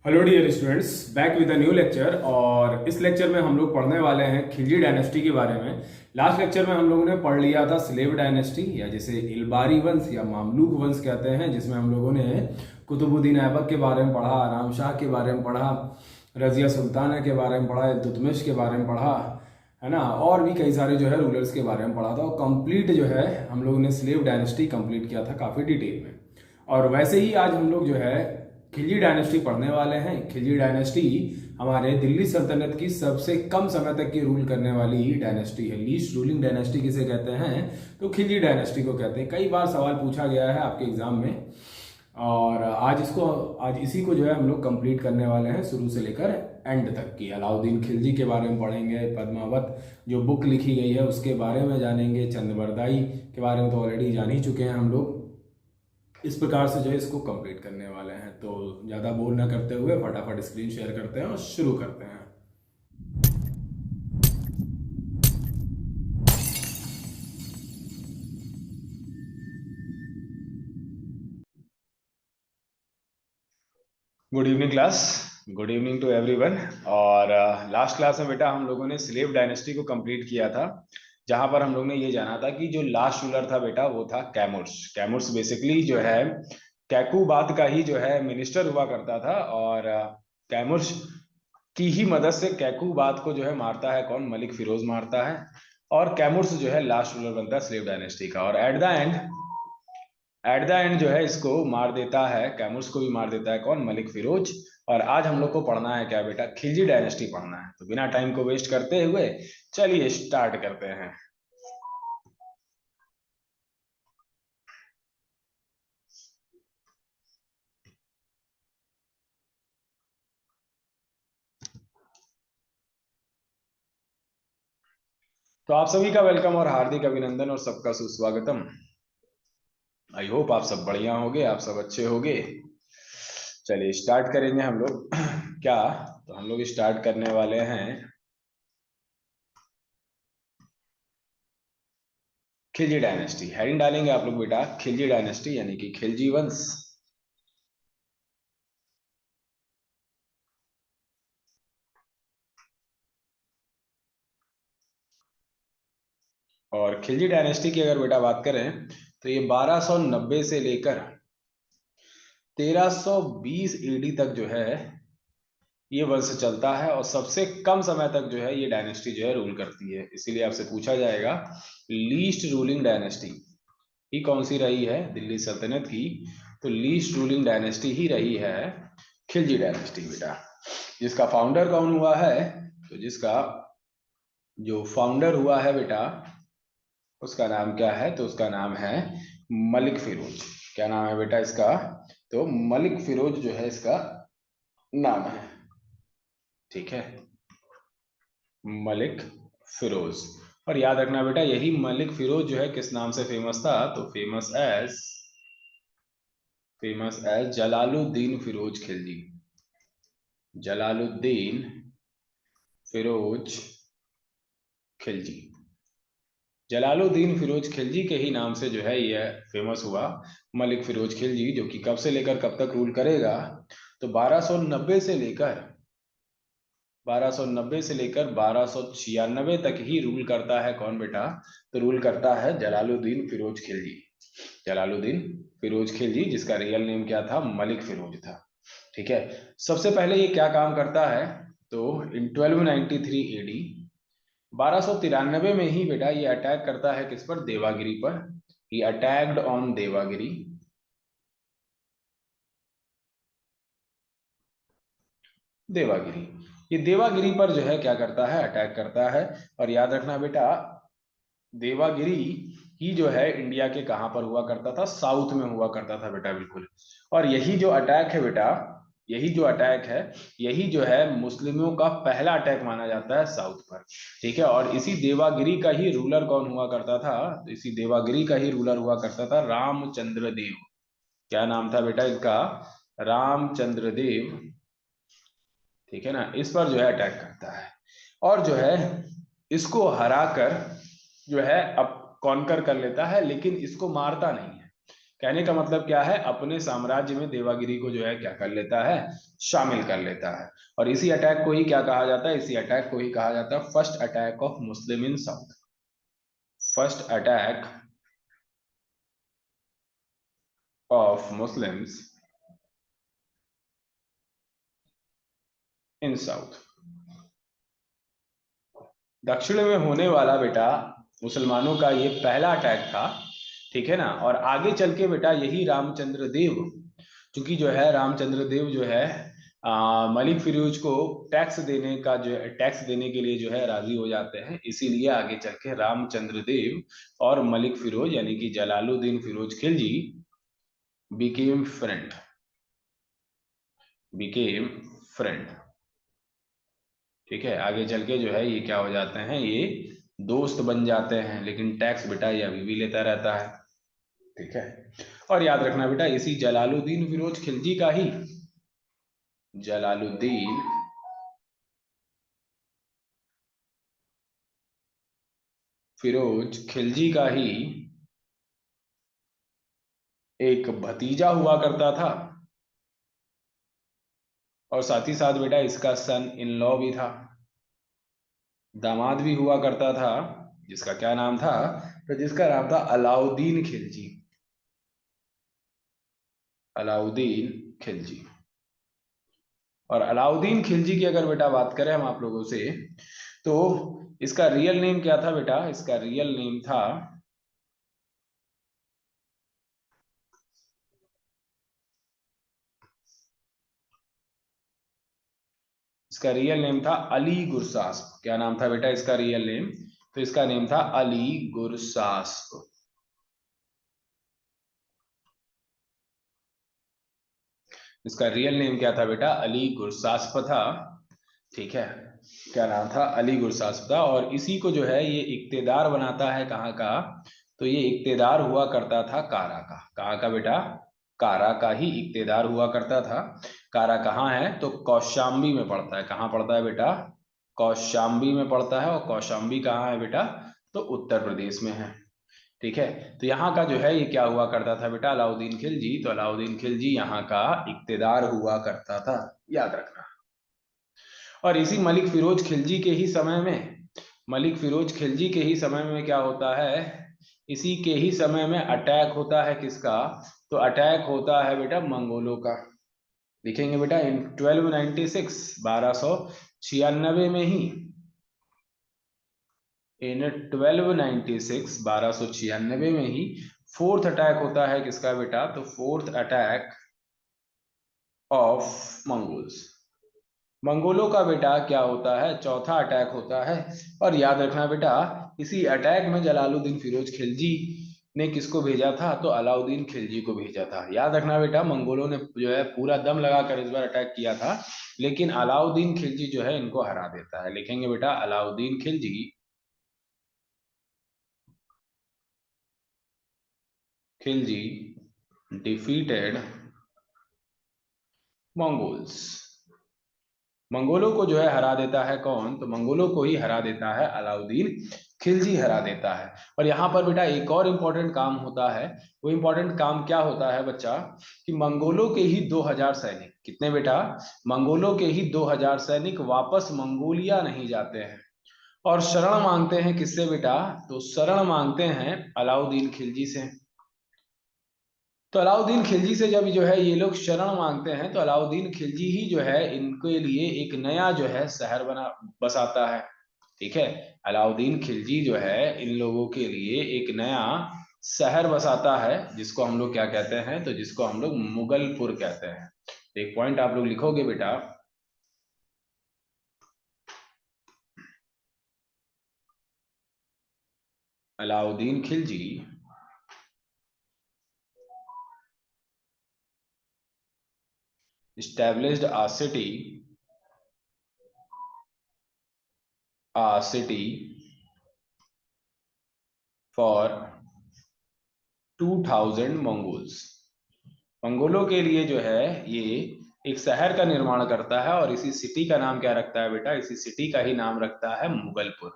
Hello dear students, back with a new lecture. और इस lecture में हम लोग पढ़ने वाले हैं खिलजी डायनेस्टी के बारे में। लास्ट लेक्चर में हम लोगों ने पढ़ लिया था स्लेव डायनेस्टी, या जिसे इल्बारी वंश या मामलूक वंश कहते हैं, जिसमें हम लोगों ने कुतुबुद्दीन ऐबक के बारे में पढ़ा, आराम शाह के बारे में पढ़ा, रजिया सुल्ताना के बारे में पढ़ा, इल्तुतमिश के बारे में पढ़ा, है ना। और भी कई सारे जो है रूलर्स के बारे में पढ़ा था। और कंप्लीट जो है हम लोगों ने स्लेव डायनेस्टी कंप्लीट किया था काफ़ी डिटेल में। और वैसे ही आज हम लोग जो है खिलजी डायनेस्टी पढ़ने वाले हैं। खिलजी डायनेस्टी हमारे दिल्ली सल्तनत की सबसे कम समय तक की रूल करने वाली डायनेस्टी है। लीस्ट रूलिंग डायनेस्टी किसे कहते हैं? तो खिलजी डायनेस्टी को कहते हैं। कई बार सवाल पूछा गया है आपके एग्जाम में, और आज इसी को जो है हम लोग कंप्लीट करने वाले हैं, शुरू से लेकर एंड तक की। अलाउद्दीन खिलजी के बारे में पढ़ेंगे, पद्मावत जो बुक लिखी गई है उसके बारे में जानेंगे, चंद्रबरदाई के बारे में तो ऑलरेडी जान ही चुके हैं हम लोग। इस प्रकार से जो है इसको कंप्लीट करने वाले हैं। तो ज़्यादा बोर ना करते हुए फटाफट स्क्रीन शेयर करते हैं और शुरू करते हैं। Good evening class, good evening to everyone. और लास्ट क्लास में बेटा हम लोगों ने स्लेव डायनेस्टी को कंप्लीट किया था, जहां पर हम लोग ने ये जाना था कि जो लास्ट रूलर था बेटा वो था कैमुर्स। कैमुर्स बेसिकली जो है कैकुबाद का ही जो है मिनिस्टर हुआ करता था। और कैमुर्स की ही मदद से कैकुबाद को जो है मारता है कौन? मलिक फिरोज मारता है। और कैमुर्स जो है लास्ट रूलर बनता है स्लेव डायनेस्टी का। और एट द एंड जो है इसको मार देता है, कैमुर्स को भी मार देता है कौन? मलिक फिरोज। और आज हम लोग को पढ़ना है क्या बेटा? खिलजी डायनेस्टी पढ़ना है। तो बिना टाइम को वेस्ट करते हुए चलिए स्टार्ट करते हैं। तो आप सभी का वेलकम और हार्दिक अभिनंदन और सबका सुस्वागतम। आई होप आप सब बढ़िया होगे, आप सब अच्छे होगे। चलिए स्टार्ट करेंगे हम लोग क्या? तो हम लोग स्टार्ट करने वाले हैं खिलजी डायनेस्टी। हेडिंग डालेंगे आप लोग बेटा खिलजी डायनेस्टी यानी कि खिलजी वंश। और खिलजी डायनेस्टी की अगर बेटा बात करें तो ये 1290 से लेकर 1320 ईडी तक जो है ये वंश चलता है। और सबसे कम समय तक जो है ये डायनेस्टी जो है रूल करती है। इसीलिए आपसे पूछा जाएगा लीस्ट रूलिंग डायनेस्टी ही कौन सी रही है दिल्ली सल्तनत की? तो लीस्ट रूलिंग डायनेस्टी ही रही है खिलजी डायनेस्टी बेटा। जिसका फाउंडर कौन हुआ है? तो जिसका जो फाउंडर हुआ है बेटा उसका नाम क्या है? तो उसका नाम है मलिक फिरोज। क्या नाम है बेटा इसका? तो मलिक फिरोज जो है इसका नाम है। ठीक है, मलिक फिरोज। और याद रखना बेटा यही मलिक फिरोज जो है किस नाम से फेमस था? तो फेमस एज जलालुद्दीन फिरोज खिलजी। जलालुद्दीन फिरोज खिलजी। जलालुद्दीन फिरोज खिलजी के ही नाम से जो है यह फेमस हुआ मलिक फिरोज खिलजी, जो कि कब से लेकर कब तक रूल करेगा? तो 1290 से लेकर 1296 तक ही रूल करता है कौन बेटा? तो रूल करता है जलालुद्दीन फिरोज खिलजी। जलालुद्दीन फिरोज खिलजी, जिसका रियल नेम क्या था? मलिक फिरोज था। ठीक है, सबसे पहले ये क्या काम करता है? तो इन 1293 एडी 1293 में ही बेटा ये अटैक करता है किस पर? देवागिरी पर। ही अटैक्ड ऑन देवागिरी। देवागिरी, ये देवागिरी पर जो है क्या करता है? अटैक करता है। और याद रखना बेटा देवागिरी ही जो है इंडिया के कहां पर हुआ करता था? साउथ में हुआ करता था बेटा, बिल्कुल। और यही जो अटैक है बेटा, यही जो अटैक है, यही जो है मुस्लिमों का पहला अटैक माना जाता है साउथ पर। ठीक है, और इसी देवागिरी का ही रूलर कौन हुआ करता था? तो इसी देवागिरी का ही रूलर हुआ करता था रामचंद्र देव। क्या नाम था बेटा इसका? रामचंद्र देव। ठीक है ना, इस पर जो है अटैक करता है। और जो है इसको हराकर जो है अब कॉन्कर कर लेता है, लेकिन इसको मारता नहीं है। कहने का मतलब क्या है, अपने साम्राज्य में देवागिरी को जो है क्या कर लेता है, शामिल कर लेता है। और इसी अटैक को ही क्या कहा जाता है, इसी अटैक को ही कहा जाता है first attack of Muslim in south. First attack of Muslims in south. दक्षिण में होने वाला बेटा मुसलमानों का ये पहला अटैक था, ठीक है ना। और आगे चल के बेटा यही रामचंद्र देव, क्योंकि जो है रामचंद्र देव जो है मलिक फिरोज को टैक्स देने का जो है, टैक्स देने के लिए जो है राजी हो जाते हैं, इसीलिए आगे चल के रामचंद्र देव और मलिक फिरोज यानी कि Jalaluddin Firoz Khilji became friend, became friend. ठीक है, आगे चल के जो है ये क्या हो जाते हैं, ये दोस्त बन जाते हैं, लेकिन टैक्स बेटा ये अभी भी लेता रहता है। ठीक है, और याद रखना बेटा इसी जलालुद्दीन फिरोज खिलजी का ही, जलालुद्दीन फिरोज खिलजी का ही एक भतीजा हुआ करता था, और साथ ही साथ बेटा इसका सन इन लॉ भी था, दामाद भी हुआ करता था, जिसका क्या नाम था, तो जिसका नाम था अलाउद्दीन खिलजी, अलाउद्दीन खिलजी। और अलाउद्दीन खिलजी की अगर बेटा बात करें हम आप लोगों से, तो इसका रियल नेम क्या था बेटा, इसका रियल नेम था, इसका रियल नेम था अली गुरसास्प। क्या नाम था बेटा इसका रियल नेम, तो इसका नेम था अली गुरसास्प। इसका रियल नेम क्या था बेटा, अली गुरसास्प था। ठीक है, क्या नाम था, अली गुरसास्प था। और इसी को जो है ये इक्तेदार बनाता है कहाँ का, तो ये इक्तेदार हुआ करता था कारा का। कहाँ का बेटा, कारा का ही इक्तेदार हुआ करता था। कारा कहाँ है, तो कौशाम्बी में पड़ता है। कहाँ पड़ता है बेटा, कौशाम्बी में पड़ता है। और कौशाम्बी कहाँ है बेटा, तो उत्तर प्रदेश में है। ठीक है, तो यहाँ का जो है ये क्या हुआ करता था बेटा, अलाउद्दीन खिलजी। तो अलाउद्दीन खिलजी यहाँ का इक्तेदार हुआ करता था, याद रखना। और इसी मलिक फिरोज खिलजी के ही समय में, मलिक फिरोज खिलजी के ही समय में क्या होता है, इसी के ही समय में अटैक होता है किसका, तो अटैक होता है बेटा मंगोलों का। लिखेंगे बेटा इन 1296, 1296 में ही, इन 1296, 1296 में ही फोर्थ अटैक होता है किसका बेटा, तो फोर्थ अटैक ऑफ मंगोल्स। मंगोलों का बेटा क्या होता है, चौथा अटैक होता है। और याद रखना बेटा इसी अटैक में जलालुद्दीन फिरोज खिलजी ने किसको भेजा था, तो अलाउद्दीन खिलजी को भेजा था। याद रखना बेटा मंगोलों ने जो है पूरा दम लगाकर इस बार अटैक किया था, लेकिन अलाउद्दीन खिलजी जो है इनको हरा देता है। लिखेंगे बेटा अलाउद्दीन खिलजी खिलजी डिफीटेड मंगोल्स। मंगोलों को जो है हरा देता है कौन, तो मंगोलों को ही हरा देता है अलाउद्दीन खिलजी, हरा देता है। और यहाँ पर बेटा एक और इम्पोर्टेंट काम होता है। वो इम्पोर्टेंट काम क्या होता है बच्चा, कि मंगोलों के ही 2000 सैनिक, कितने बेटा, मंगोलों के ही 2000 सैनिक वापस मंगोलिया नहीं जाते हैं, और शरण मांगते हैं किससे बेटा, तो शरण मांगते हैं अलाउद्दीन खिलजी से। तो अलाउद्दीन खिलजी से जब जो है ये लोग शरण मांगते हैं, तो अलाउद्दीन खिलजी ही जो है इनके लिए एक नया जो है शहर बना बसाता है। ठीक है, अलाउद्दीन खिलजी जो है इन लोगों के लिए एक नया शहर बसाता है, जिसको हम लोग क्या कहते हैं, तो जिसको हम लोग मुगलपुर कहते हैं। एक पॉइंट आप लोग लिखोगे बेटा, Alauddin Khilji established a city for 2000 Mongols. मंगोलों के लिए जो है ये एक शहर का निर्माण करता है, और इसी सिटी का नाम क्या रखता है बेटा, इसी सिटी का ही नाम रखता है मुगलपुर।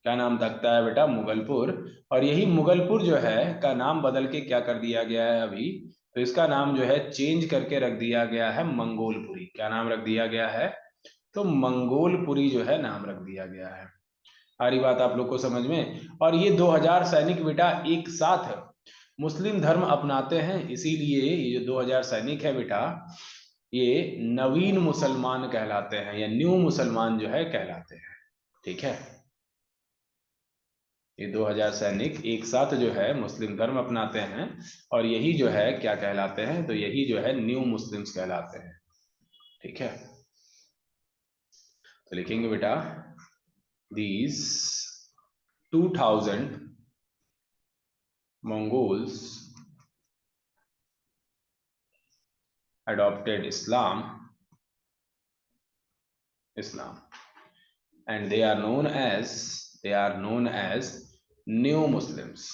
क्या नाम तकता है बेटा? मुगलपुर। और यही मुगलपुर जो है का नाम बदल के क्या कर दिया गया है अभी? तो इसका नाम जो है चेंज करके रख दिया गया है मंगोलपुरी। क्या नाम रख दिया गया है? तो मंगोलपुरी जो है नाम रख दिया गया है। सारी बात आप लोग को समझ में। और ये 2000 सैनिक बेटा एक साथ मुस्लिम धर्म अपनाते हैं, इसीलिए ये जो 2000 सैनिक है बेटा, ये नवीन मुसलमान कहलाते हैं या न्यू मुसलमान जो है कहलाते हैं। ठीक है, ये 2000 सैनिक एक साथ जो है मुस्लिम धर्म अपनाते हैं और यही जो है क्या कहलाते हैं? तो यही जो है न्यू मुस्लिम्स कहलाते हैं। ठीक है, तो लिखेंगे बेटा these 2000 Mongols adopted Islam, and they are known as new Muslims।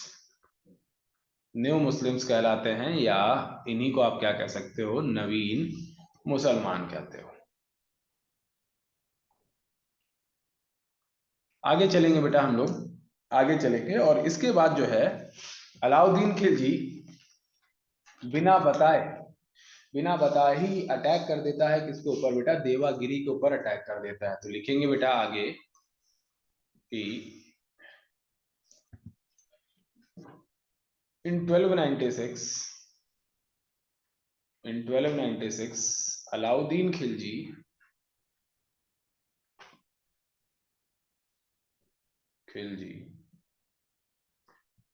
New Muslims कहलाते हैं या इन्हीं को आप क्या कह सकते हो? नवीन मुसलमान कहते हो। आगे चलेंगे बेटा हम लोग, आगे चलेंगे और इसके बाद जो है अलाउद्दीन खिलजी बिना बताए ही अटैक कर देता है। किसके ऊपर बेटा? देवागिरी के ऊपर अटैक कर देता है। तो लिखेंगे बेटा आगे कि इन 1296 अलाउद्दीन खिलजी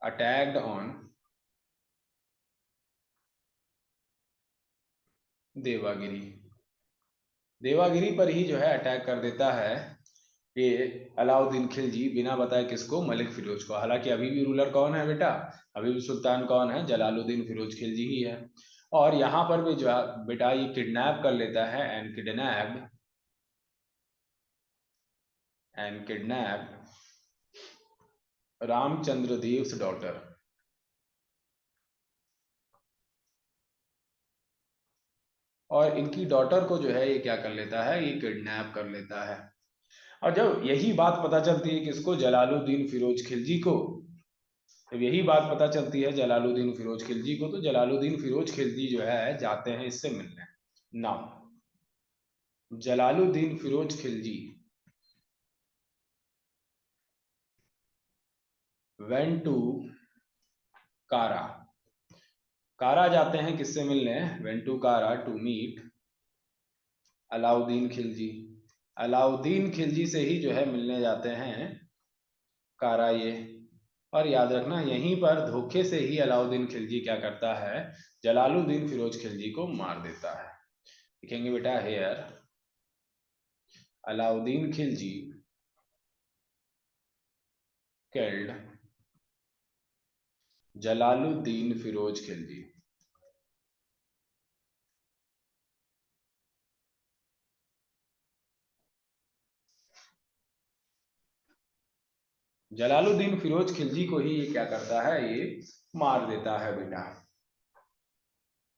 अटैक्ड ऑन देवागिरी। देवागिरी पर ही जो है अटैक कर देता है ये अलाउद्दीन खिलजी बिना बताए। किसको? मलिक फिरोज को। हालांकि अभी भी रूलर कौन है बेटा? अभी भी सुल्तान कौन है? जलालुद्दीन फिरोज खिलजी ही है। और यहाँ पर भी जो है बेटा ये किडनैप कर लेता है and kidnap Ramchandra Dev daughter. और इनकी डॉटर को जो है ये क्या कर लेता है? ये किडनैप कर लेता है। और जब यही बात पता चलती है किसको? जलालुद्दीन फिरोज खिलजी को। जब यही बात पता चलती है जलालुद्दीन फिरोज खिलजी को, तो जलालुद्दीन फिरोज खिलजी जो है जाते हैं इससे मिलने। Now Jalaluddin Firoz Khilji went to Kara. Kara जाते हैं किससे मिलने? Went to Kara to meet Alauddin Khilji. Alauddin Khilji से ही जो है मिलने जाते हैं कारा ये। और याद रखना यहीं पर धोखे से ही अलाउद्दीन खिलजी क्या करता है? जलालुद्दीन फिरोज खिलजी को मार देता है। लिखेंगे बेटा हेयर अलाउद्दीन खिलजी killed जलालुद्दीन फिरोज खिलजी। जलालुद्दीन फिरोज खिलजी को ही ये क्या करता है? ये मार देता है बेटा।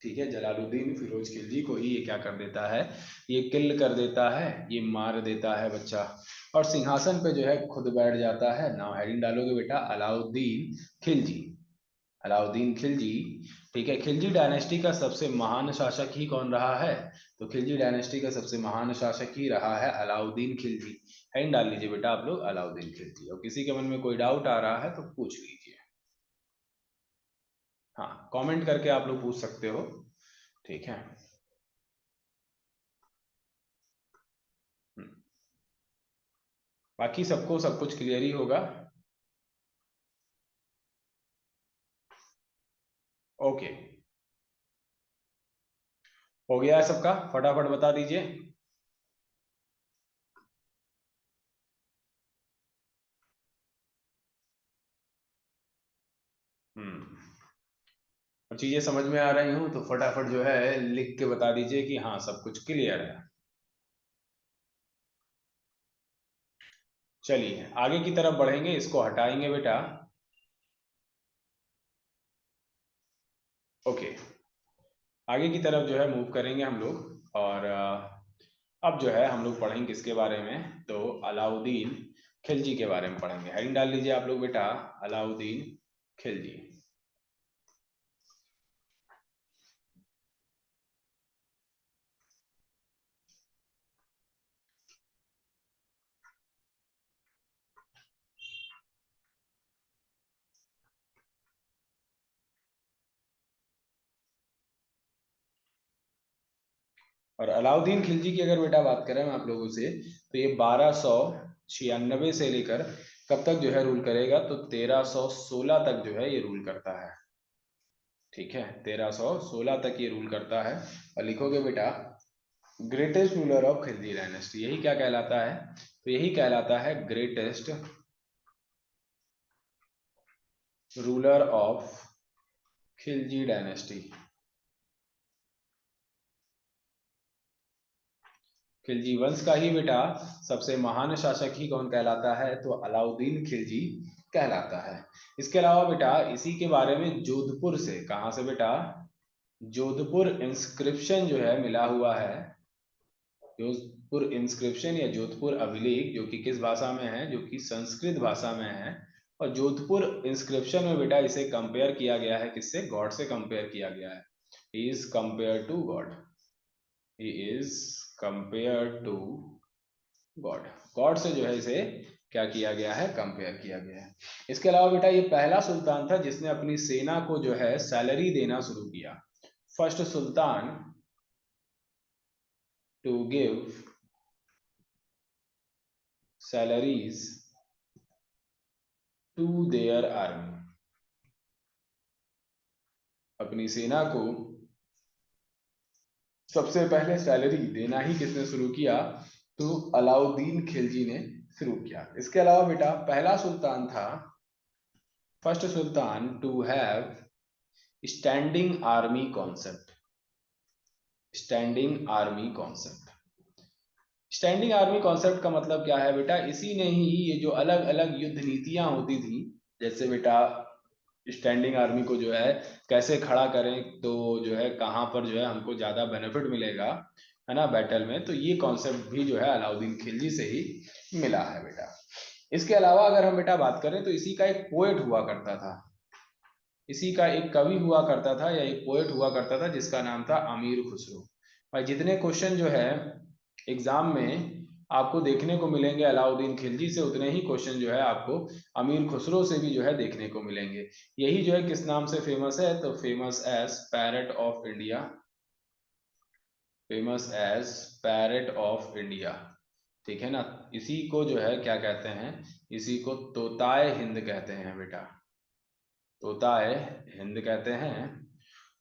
ठीक है, जलालुद्दीन फिरोज खिलजी को ही ये क्या कर देता है? ये किल कर देता है, ये मार देता है बच्चा। और सिंहासन पे जो है खुद बैठ जाता है। नाउ हेडिंग डालोगे बेटा अलाउद्दीन खिलजी। अलाउद्दीन खिलजी। ठीक है, खिलजी डायनेस्टी का सबसे महान शासक ही कौन रहा है? तो खिलजी डायनेस्टी का सबसे महान शासक ही रहा है अलाउद्दीन खिलजी। हेडिंग डाल लीजिए बेटा आप लोग अलाउद्दीन खिलजी। और किसी के मन में कोई डाउट आ रहा है तो पूछ लीजिए। हाँ, कमेंट करके आप लोग पूछ सकते हो। ठीक है। हम्म, बाकी सबको सब कुछ क्लियर ही होगा। ओके, हो गया है सबका? फटाफट बता दीजिए। और चीजें समझ में आ रही हूँ तो फटाफट जो है लिख के बता दीजिए कि हाँ सब कुछ क्लियर है। चलिए आगे की तरफ बढ़ेंगे, इसको हटाएंगे बेटा। ओके, आगे की तरफ जो है मूव करेंगे हम लोग। और अब जो है हम लोग पढ़ेंगे किसके बारे में? तो अलाउद्दीन खिलजी के बारे में पढ़ेंगे। हेडिंग डाल लीजिए आप लोग बेटा, अलाउद्दीन खिलजी। और अलाउद्दीन खिलजी की अगर बेटा बात करें हम आप लोगों से, तो ये 1296 से लेकर कब तक जो है रूल करेगा, तो 1316 तक जो है ये रूल करता है। ठीक है, 1316 तक ये रूल करता है। और लिखोगे बेटा greatest ruler of Khilji dynasty, यही क्या कहलाता है, तो यही कहलाता है greatest ruler of Khilji dynasty. Khilji वंश का ही बेटा सबसे महान शासक ही कौन कहलाता है, तो अलाउद्दीन खिलजी कहलाता है। इसके अलावा बेटा इसी के बारे में जोधपुर से, कहां से बेटा, जोधपुर इंस्क्रिप्शन जो है मिला हुआ है। जोधपुर इंस्क्रिप्शन या जोधपुर अभिलेख जो कि किस भाषा में है, जो कि संस्कृत भाषा में है। और जोधपुर इंस्क्रिप्शन में बेटा इसे कंपेयर किया गया है, किससे, गॉड से कंपेयर किया गया है। He is compare to god, he is compare to god, god से जो है इसे क्या किया गया है, कंपेयर किया गया है। इसके अलावा बेटा ये पहला सुल्तान था जिसने अपनी सेना को जो है सैलरी देना शुरू किया। First sultan to give salaries to their army, अपनी सेना को सबसे पहले सैलरी देना ही किसने शुरू किया, तो अलाउद्दीन खिलजी ने शुरू किया। इसके अलावा बेटा पहला सुल्तान था, first sultan to have standing army concept, standing army concept. Standing army concept का मतलब क्या है बेटा, इसी ने ही ये जो अलग अलग युद्ध नीतियां होती थी, जैसे बेटा स्टैंडिंग आर्मी को जो है कैसे खड़ा करें, तो जो है कहाँ पर जो है हमको ज्यादा बेनिफिट मिलेगा, है ना, बैटल में, तो ये कॉन्सेप्ट भी जो है अलाउद्दीन खिलजी से ही मिला है बेटा। इसके अलावा अगर हम बेटा बात करें तो इसी का एक पोएट हुआ करता था, इसी का एक कवि हुआ करता था या एक पोएट हुआ करता था जिसका नाम था अमीर खुसरो। भाई जितने क्वेश्चन जो है एग्जाम में आपको देखने को मिलेंगे अलाउद्दीन खिलजी से, उतने ही क्वेश्चन जो है आपको अमीर खुसरो से भी जो है देखने को मिलेंगे। यही जो है किस नाम से फेमस है, तो famous as parrot of India, famous as parrot of India. ठीक है ना, इसी को जो है क्या कहते हैं, इसी को तोताए हिंद कहते हैं बेटा, तोताए हिंद कहते हैं।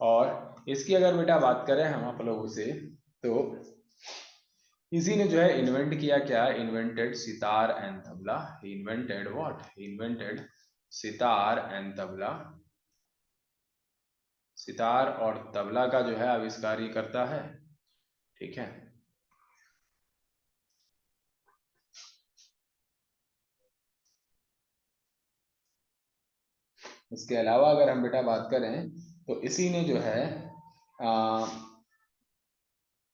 और इसकी अगर बेटा बात करें हम आप लोगों से, तो इसी ने जो है इन्वेंट किया, क्या invented sitar and tabla, he invented what, he invented sitar and tabla, sitar और तबला का जो है आविष्कार ही करता है। ठीक है, इसके अलावा अगर हम बेटा बात करें तो इसी ने जो है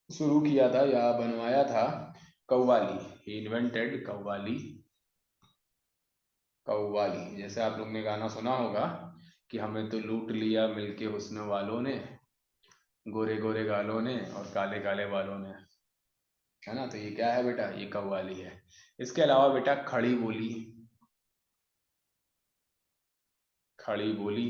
शुरू किया था या बनवाया था कव्वाली, ही इन्वेंटेड कव्वाली, कव्वाली। जैसे आप लोग ने गाना सुना होगा कि हमें तो लूट लिया मिलके हुस्न वालों ने, गोरे गोरे गालों ने और काले काले बालों ने, है ना, तो ये क्या है बेटा, ये कव्वाली है। इसके अलावा बेटा खड़ी बोली, खड़ी बोली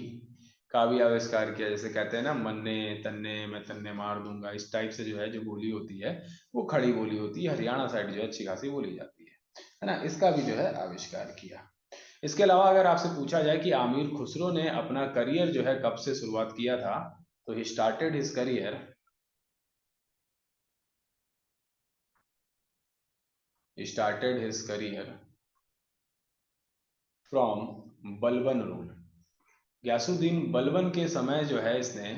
का भी आविष्कार किया। जैसे कहते हैं ना, मन्ने तन्ने मैं तन्ने मार दूंगा, इस टाइप से जो है जो बोली होती है वो खड़ी बोली होती है। हरियाणा साइड जो है अच्छी खासी बोली जाती है ना, इसका भी जो है आविष्कार किया। इसके अलावा अगर आपसे पूछा जाए कि आमिर खुसरो ने अपना करियर जो है कब से शुरुआत किया था, तो he started his career, started his career from Balban rule. Ghiyasuddin Balban के समय जो है इसने,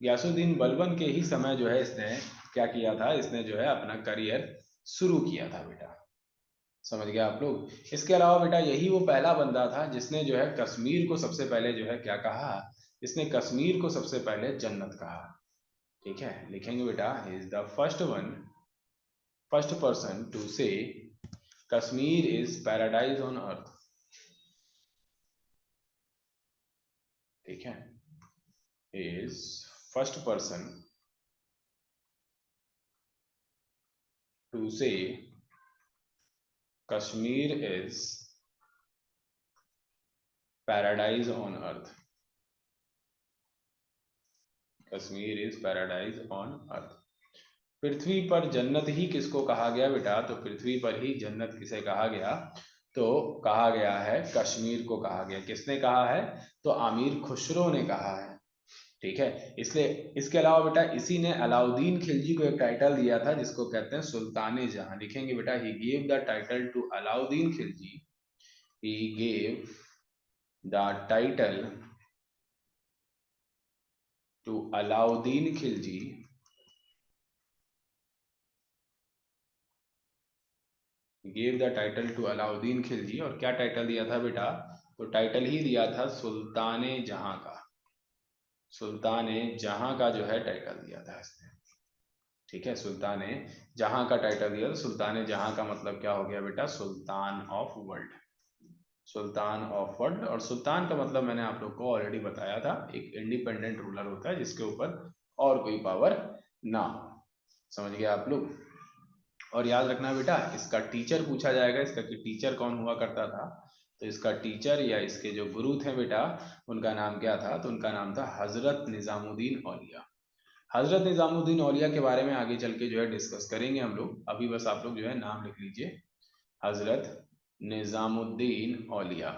ग्यासुद्दीन बलबन के ही समय जो है इसने क्या किया था, इसने जो है अपना करियर शुरू किया था बेटा। समझ गया आप लोग। इसके अलावा बेटा यही वो पहला बंदा था जिसने जो है कश्मीर को सबसे पहले जो है क्या कहा, इसने कश्मीर को सबसे पहले जन्नत कहा। ठीक है, लिखेंगे बेटा, he is the first one, first person to say Kashmir is paradise on earth. ठीक है, is first person to say Kashmir is paradise on earth. Kashmir is paradise on earth. पृथ्वी पर जन्नत ही किसको कहा गया बेटा? तो पृथ्वी पर ही जन्नत किसे कहा गया? तो कहा गया है कश्मीर को कहा गया। किसने कहा है? तो आमिर खुसरो ने कहा है। ठीक है, इसलिए इसके अलावा बेटा इसी ने अलाउद्दीन खिलजी को एक टाइटल दिया था जिसको कहते हैं सुल्तान जहां। लिखेंगे बेटा, he gave the title to Alauddin Khilji. He gave the title to Alauddin Khilji gave the title to Alauddin Khilji. और क्या टाइटल दिया था बेटा? तो टाइटल ही दिया था सुल्तान जहां का। सुल्तान जहां का जो है टाइटल दिया था इसने। ठीक है, सुल्तान जहां का टाइटल दिया। तो सुल्तान जहां का मतलब क्या हो गया बेटा? Sultan of world. Sultan of world. और सुल्तान का मतलब मैंने आप लोग को ऑलरेडी बताया था, एक इंडिपेंडेंट रूलर होता है जिसके ऊपर और कोई पावर ना हो। समझ गए आप लोग? और याद रखना बेटा, इसका टीचर पूछा जाएगा, इसका कि टीचर कौन हुआ करता था। तो इसका टीचर या इसके जो गुरु थे बेटा, उनका नाम क्या था? तो उनका नाम था हजरत निजामुद्दीन औलिया। हजरत निजामुद्दीन औलिया के बारे में आगे चल के जो है डिस्कस करेंगे हम लोग। अभी बस आप लोग जो है नाम लिख लीजिए, हजरत निजामुद्दीन औलिया।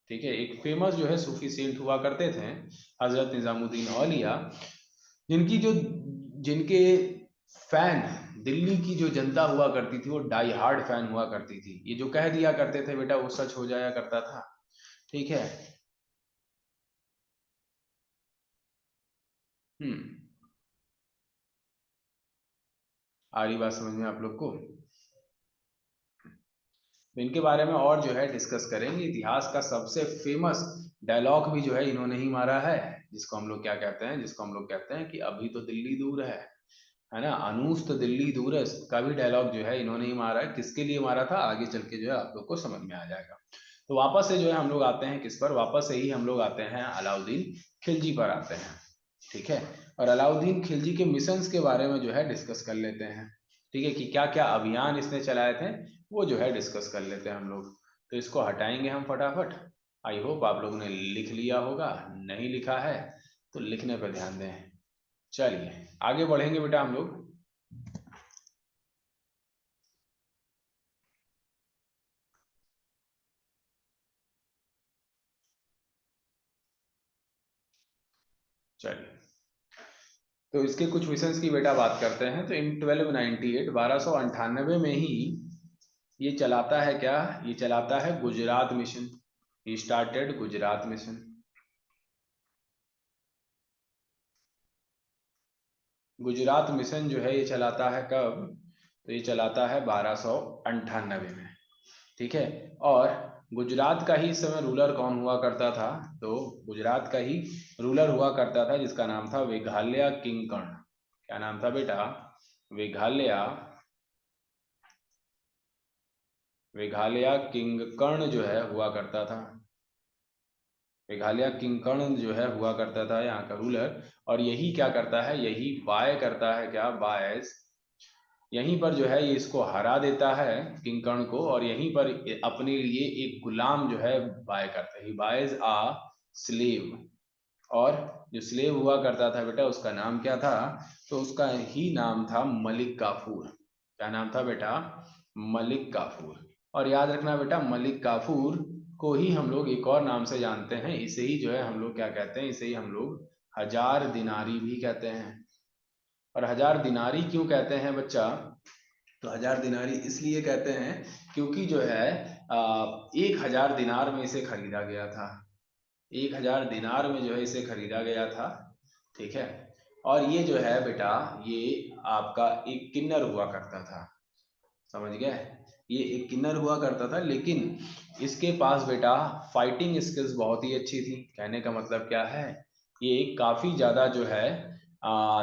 ठीक है, एक फेमस जो है सूफी सेंट हुआ करते थे हजरत निजामुद्दीन औलिया, जिनकी जो जिनके फैन दिल्ली की जो जनता हुआ करती थी वो डाई हार्ड फैन हुआ करती थी। ये जो कह दिया करते थे बेटा वो सच हो जाया करता था। ठीक है। हम्म, आ रही बात समझ में आप लोग को? तो इनके बारे में और जो है डिस्कस करेंगे। इतिहास का सबसे फेमस डायलॉग भी जो है इन्होंने ही मारा है, जिसको हम लोग क्या कहते हैं? जिसको हम लोग कहते हैं कि अभी तो दिल्ली दूर है ना, अनूस तो दिल्ली दूर है, का भी डायलॉग जो है इन्होंने ही मारा है। किसके लिए मारा था आगे चल के जो है आप लोग को समझ में आ जाएगा। तो वापस से जो है हम लोग आते हैं किस पर? वापस से ही हम लोग आते हैं अलाउद्दीन खिलजी पर आते हैं। ठीक है, और अलाउद्दीन खिलजी के मिशंस के बारे में जो है डिस्कस कर लेते हैं। ठीक है, कि क्या क्या अभियान इसने चलाए थे वो जो है डिस्कस कर लेते हैं हम लोग। तो इसको हटाएंगे हम फटाफट। आई होप आप लोगों ने लिख लिया होगा, नहीं लिखा है तो लिखने पर ध्यान दें। चलिए आगे बढ़ेंगे बेटा हम लोग। चलिए, तो इसके कुछ मिशंस की बेटा बात करते हैं। तो इन 1298 1298 में ही ये चलाता है क्या? ये चलाता है Gujarat mission. He started Gujarat mission. Gujarat mission जो है ये चलाता है कब? तो ये चलाता है 1298 में। ठीक है, और गुजरात का ही इस समय रूलर कौन हुआ करता था? तो गुजरात का ही रूलर हुआ करता था जिसका नाम था मेघालय किंग कर्ण। क्या नाम था बेटा? मेघालय मेघालय किंग कर्ण जो है हुआ करता था। मेघालय किंग कर्ण जो है हुआ करता था यहाँ का रूलर। और यही क्या करता है? यही बाय करता है क्या? बायस। यहीं पर जो है ये इसको हरा देता है किंग कर्ण को, और यहीं पर अपने लिए एक गुलाम जो है बाय करता है। ही बायज आ स्लेव। और जो स्लेव हुआ करता था बेटा उसका नाम क्या था? तो उसका ही नाम था मलिक काफूर। क्या नाम था बेटा? मलिक काफूर। और याद रखना बेटा, मलिक काफूर को ही हम लोग एक और नाम से जानते हैं। इसे ही जो है हम लोग क्या कहते हैं? इसे ही हम लोग हजार दिनारी भी कहते हैं। और हजार दिनारी क्यों कहते हैं बच्चा? तो हजार दिनारी इसलिए कहते हैं क्योंकि जो है 1000 दिनार में इसे खरीदा गया था। 1000 दिनार में जो है इसे खरीदा गया था। ठीक है, और ये जो है बेटा ये आपका एक किन्नर हुआ करता था। समझ गए? ये एक किन्नर हुआ करता था, लेकिन इसके पास बेटा फाइटिंग स्किल्स बहुत ही अच्छी थी। कहने का मतलब क्या है? ये काफी ज्यादा जो है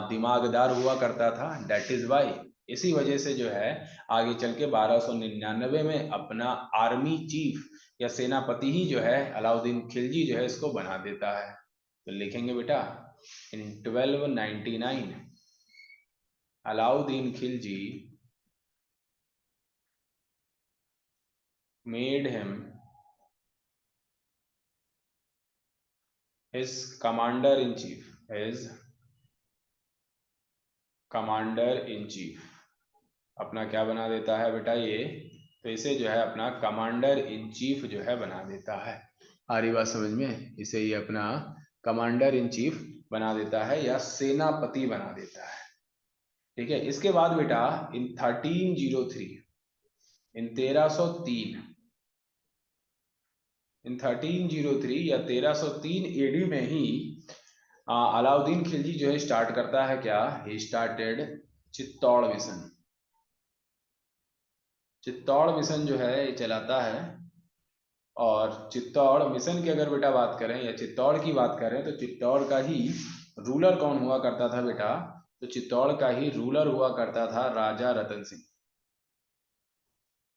दिमागदार हुआ करता था, डेट इज वाई। इसी वजह से जो है आगे चल के 1299 में अपना आर्मी चीफ या सेनापति ही जो है अलाउद्दीन खिलजी जो है इसको बना देता है। तो लिखेंगे बेटा इन 1299 Alauddin Khilji made him his commander in chief, his commander in chief। अपना क्या बना देता है बेटा ये, तो इसे जो है अपना कमांडर इन चीफ जो है बना देता है। आ रही बात समझ में, इसे ये अपना कमांडर इन चीफ बना देता है या सेनापति बना देता है। ठीक है, इसके बाद बेटा इन 1303 इन 1303 इन 1303 या 1303 एडी में ही अलाउद्दीन खिलजी जो है स्टार्ट करता है क्या, he started Chittor mission. Chittor mission जो है ये चलाता है। और चित्तौड़ मिशन की अगर बेटा बात करें या चित्तौड़ की बात करें तो चित्तौड़ का ही रूलर कौन हुआ करता था बेटा, तो चित्तौड़ का ही रूलर हुआ करता था राजा रतन सिंह।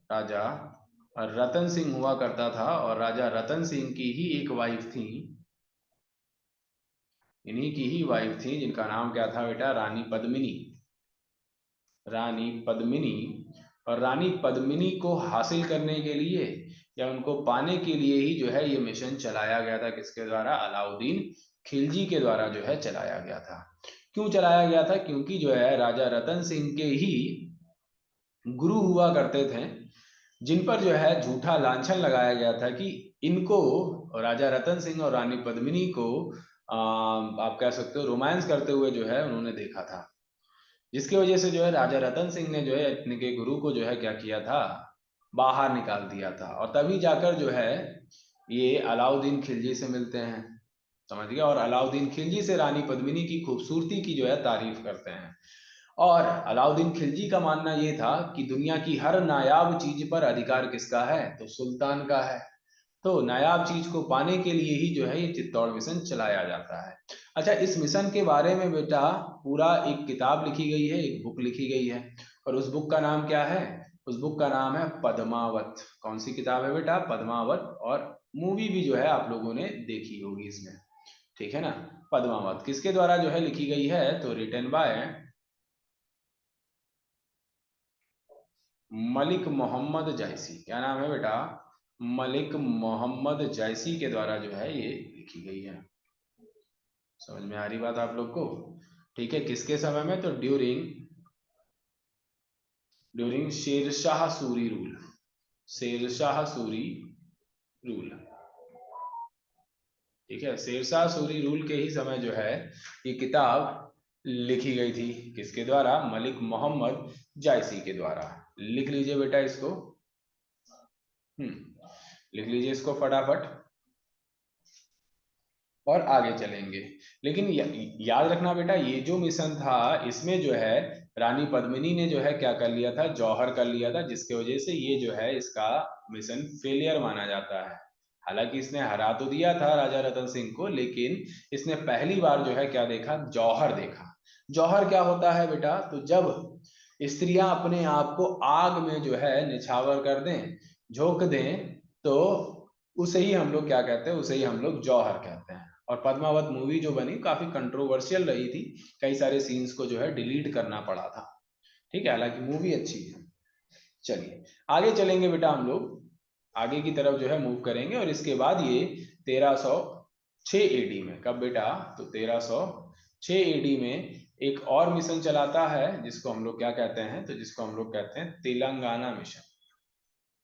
राजा रतन सिंह हुआ करता था और राजा रतन सिंह की ही एक वाइफ थी, इन्हीं की ही वाइफ थी जिनका नाम क्या था बेटा, रानी पद्मिनी। रानी पद्मिनी। और रानी पद्मिनी को हासिल करने के लिए या उनको पाने के लिए ही जो है ये मिशन चलाया गया था, किसके द्वारा, अलाउद्दीन खिलजी के द्वारा जो है चलाया गया था। क्यों चलाया गया था, क्योंकि जो है राजा रतन सिंह के ही गुरु हुआ करते थे, जिन पर जो है झूठा लांछन लगाया गया था कि इनको, राजा रतन सिंह और रानी पद्मिनी को आप कह सकते हो रोमांस करते हुए जो है उन्होंने देखा था, जिसकी वजह से जो है राजा रतन सिंह ने जो है अपने के गुरु को जो है क्या किया था, बाहर निकाल दिया था। और तभी जाकर जो है ये अलाउद्दीन खिलजी से मिलते हैं, समझ गया। और अलाउद्दीन खिलजी से रानी पद्मिनी की खूबसूरती की जो है तारीफ करते हैं। और अलाउद्दीन खिलजी का मानना ये था कि दुनिया की हर नायाब चीज पर अधिकार किसका है, तो सुल्तान का है। तो नायाब चीज को पाने के लिए ही जो है ये चित्तौड़ मिशन चलाया जाता है। अच्छा, इस मिशन के बारे में बेटा पूरा एक किताब लिखी गई है, एक बुक लिखी गई है, और उस बुक का नाम क्या है, उस बुक का नाम है पद्मावत। कौन सी किताब है बेटा, पद्मावत। और मूवी भी जो है आप लोगों ने देखी होगी इसमें, ठीक है ना। पद्मावत किसके द्वारा जो है लिखी गई है, तो रिटन बाय मलिक मोहम्मद जायसी। क्या नाम है बेटा, मलिक मोहम्मद जायसी के द्वारा जो है ये लिखी गई है। समझ में आ रही बात आप लोग को, ठीक है। किसके समय में, तो during during Sher Shah Suri rule, Sher Shah Suri rule. ठीक है, शेरशाह सूरी रूल के ही समय जो है ये किताब लिखी गई थी, किसके द्वारा, मलिक मोहम्मद जायसी के द्वारा। लिख लीजिए बेटा इसको, लिख लीजिए इसको फटाफट और आगे चलेंगे। लेकिन याद रखना बेटा, ये जो मिशन था इसमें जो है रानी पद्मिनी ने जो है क्या कर लिया था, जौहर कर लिया था, जिसकी वजह से ये जो है इसका मिशन फेलियर माना जाता है। हालांकि इसने हरा तो दिया था राजा रतन सिंह को, लेकिन इसने पहली बार जो है क्या देखा, जौहर देखा। जौहर क्या होता है बेटा, तो जब स्त्रियां अपने आप को आग में जो है निछावर कर दें, झोंक दें, तो उसे ही हम लोग क्या कहते हैं, उसे ही हम लोग जौहर कहते हैं। और पद्मावत मूवी जो बनी काफी कंट्रोवर्शियल रही थी, कई सारे सीन्स को जो है डिलीट करना पड़ा था। ठीक है, हालांकि मूवी अच्छी है। चलिए आगे चलेंगे बेटा, हम लोग आगे की तरफ जो है मूव करेंगे। और इसके बाद ये 1306 एडी में, कब बेटा, तो 1306 एडी में एक और मिशन चलाता है जिसको हम लोग क्या कहते हैं, तो जिसको हम लोग कहते हैं तेलंगाना मिशन।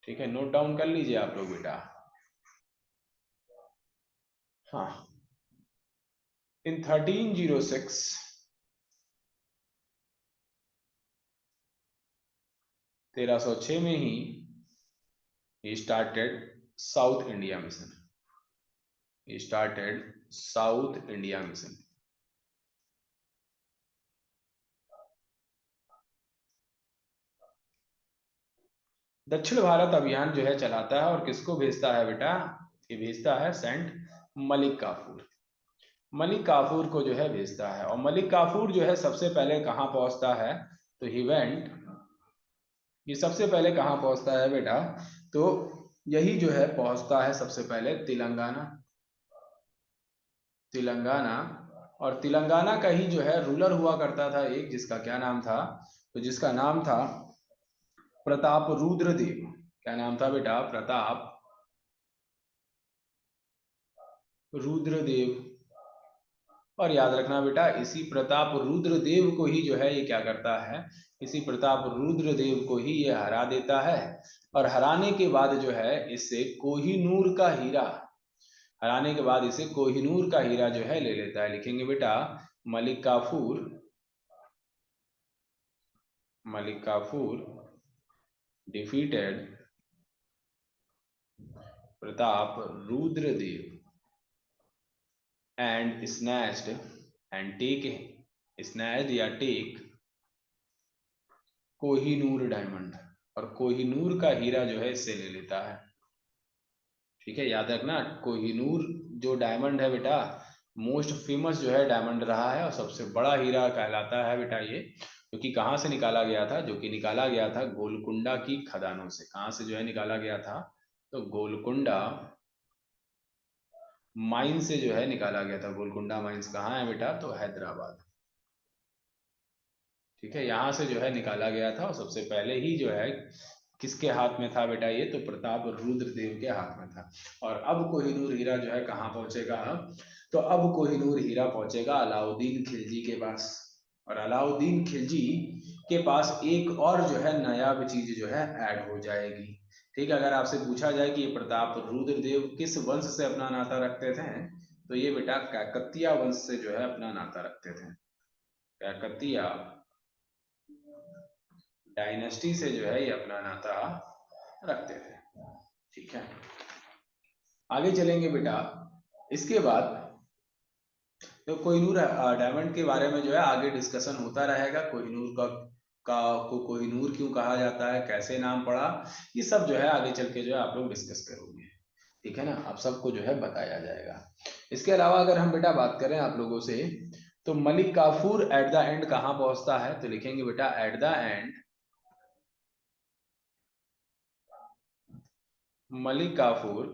ठीक है, नोट डाउन कर लीजिए आप लोग बेटा। हाँ, इन 1306 1306 में he started south India mission, started south India mission. दक्षिण भारत अभियान जो है चलाता है, और किसको भेजता है बेटा, ये भेजता है सेंट मलिक काफूर। मलिक काफूर को जो है भेजता है। और मलिक काफूर जो है सबसे पहले कहाँ पहुंचता है, तो ही वेंट, ये सबसे पहले कहाँ पहुंचता है बेटा, तो यही जो है पहुंचता है सबसे पहले तेलंगाना। तेलंगाना, और तेलंगाना का ही जो है रूलर हुआ करता था एक, जिसका क्या नाम था, तो जिसका नाम था प्रताप रुद्रदेव। क्या नाम था बेटा, प्रताप रुद्रदेव। और याद रखना बेटा, इसी प्रताप रुद्रदेव को ही जो है ये क्या करता है, इसी प्रताप रुद्रदेव को ही ये हरा देता है। और हराने के बाद जो है इससे कोहिनूर का हीरा, हराने के बाद इसे कोहिनूर का हीरा जो है ले लेता है। लिखेंगे बेटा, Malik Kafur, Malik Kafur defeated Pratap Rudradev and snatched, and take, snatched या टेक कोहिनूर डायमंड, और कोहिनूर का हीरा जो है इससे ले लेता है। ठीक है, याद रखना, कोहिनूर जो डायमंड है बेटा, मोस्ट फेमस जो है डायमंड रहा है, और सबसे बड़ा हीरा कहलाता है बेटा ये, क्योंकि कहाँ से निकाला गया था, जो कि निकाला गया था गोलकुंडा की खदानों से। कहाँ से जो है निकाला गया था, तो गोलकुंडा माइन से जो है निकाला गया था। गोलकुंडा माइंस कहाँ है बेटा, तो हैदराबाद। ठीक है, यहाँ से जो है निकाला गया था, और सबसे पहले ही जो है किसके हाथ में था बेटा ये, तो प्रताप रुद्रदेव के हाथ में था। और अब कोहिनूर हीरा जो है कहाँ पहुंचेगा, तो अब कोहिनूर हीरा पहुंचेगा अलाउद्दीन खिलजी के पास। और अलाउद्दीन खिलजी के पास एक और जो है नायाब चीज जो है ऐड हो जाएगी। ठीक है, अगर आपसे पूछा जाए कि ये प्रताप रुद्रदेव किस वंश से अपना नाता रखते थे, तो ये बेटा काकतीय वंश से जो है अपना नाता रखते थे। काकतीय डायनेस्टी से जो है ये अपना नाता रखते थे। ठीक है, आगे चलेंगे बेटा। इसके बाद तो कोहिनूर डायमंड के बारे में जो है आगे डिस्कशन होता रहेगा। कोहिनूर का को कोहिनूर क्यों कहा जाता है, कैसे नाम पड़ा, ये सब जो है आगे चल के जो है आप लोग डिस्कस करोगे। ठीक है ना, आप सबको जो है बताया जाएगा। इसके अलावा अगर हम बेटा बात करें आप लोगों से, तो Malik Kafur at the end कहाँ पहुंचता है, तो लिखेंगे बेटा at the end Malik Kafur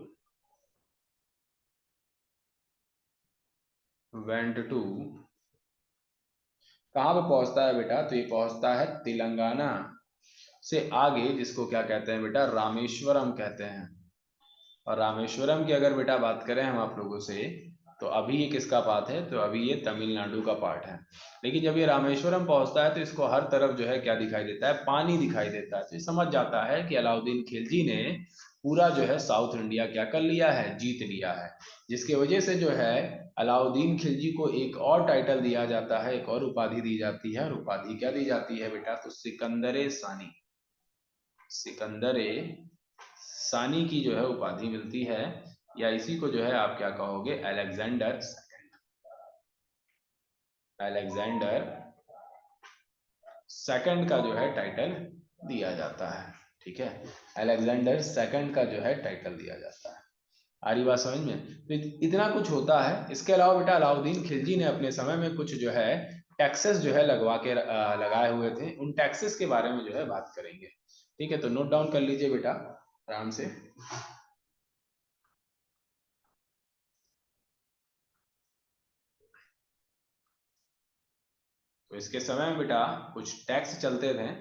went to, कहाँ पे पहुंचता है बेटा, तो ये पहुंचता है तेलंगाना से आगे, जिसको क्या कहते हैं बेटा, रामेश्वरम कहते हैं। और रामेश्वरम की अगर बेटा बात करें हम आप लोगों से, तो अभी ये किसका पार्ट है, तो अभी ये तमिलनाडु का पार्ट है। लेकिन जब ये रामेश्वरम पहुंचता है तो इसको हर तरफ जो है क्या दिखाई देता है, पानी दिखाई देता है। तो ये समझ जाता है कि अलाउद्दीन खिलजी ने पूरा जो है साउथ इंडिया क्या कर लिया है, जीत लिया है। जिसकी वजह से जो है अलाउद्दीन खिलजी को एक और टाइटल दिया जाता है, एक और उपाधि दी जाती है। और उपाधि क्या दी जाती है बेटा, तो सिकंदर सानी, सिकंदर सानी की जो है उपाधि मिलती है, या इसी को जो है आप क्या कहोगे, अलेक्जेंडर, अलेक्जेंडर सेकंड का जो है टाइटल दिया जाता है। ठीक है, अलेक्जेंडर सेकंड का जो है टाइटल दिया जाता है। आ रही बात समझ में, तो इतना कुछ होता है। इसके अलावा बेटा अलाउद्दीन खिलजी ने अपने समय में कुछ जो है टैक्सेस जो है लगवा के लगाए हुए थे। उन टैक्सेस के बारे में जो है बात करेंगे। ठीक है, तो नोट डाउन कर लीजिए बेटा आराम से। तो इसके समय में बेटा कुछ टैक्स चलते थे।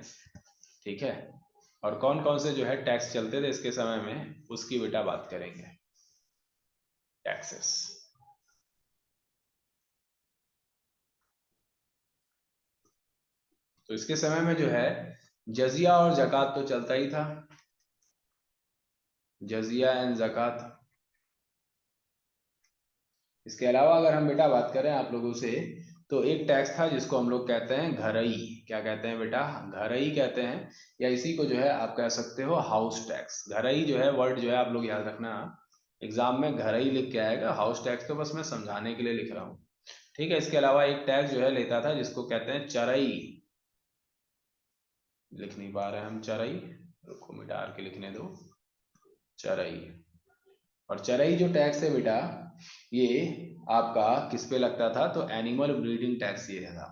ठीक है, और कौन कौन से जो है टैक्स चलते थे इसके समय में, उसकी बेटा बात करेंगे। टैक्सेस, तो इसके समय में जो है जजिया और जक़ात तो चलता ही था। जजिया एंड जक़ात। इसके अलावा अगर हम बेटा बात करें आप लोगों से, तो एक टैक्स था जिसको हम लोग कहते हैं घरई। क्या कहते हैं बेटा, घरई कहते हैं, या इसी को जो है आप कह सकते हो हाउस टैक्स। घरई जो है वर्ड जो है आप लोग याद रखना, एग्जाम में घरई लिख के आएगा, हाउस टैक्स तो बस मैं समझाने के लिए लिख रहा हूँ। ठीक है, इसके अलावा एक टैक्स जो है लेता था जिसको कहते हैं चरई। लिख नहीं पा रहे हैं हम चरई, रुको मिटार के लिखने दो, चरई। और चरई जो टैक्स है बेटा, ये आपका किस पे लगता था, तो एनिमल ब्रीडिंग टैक्स ये था,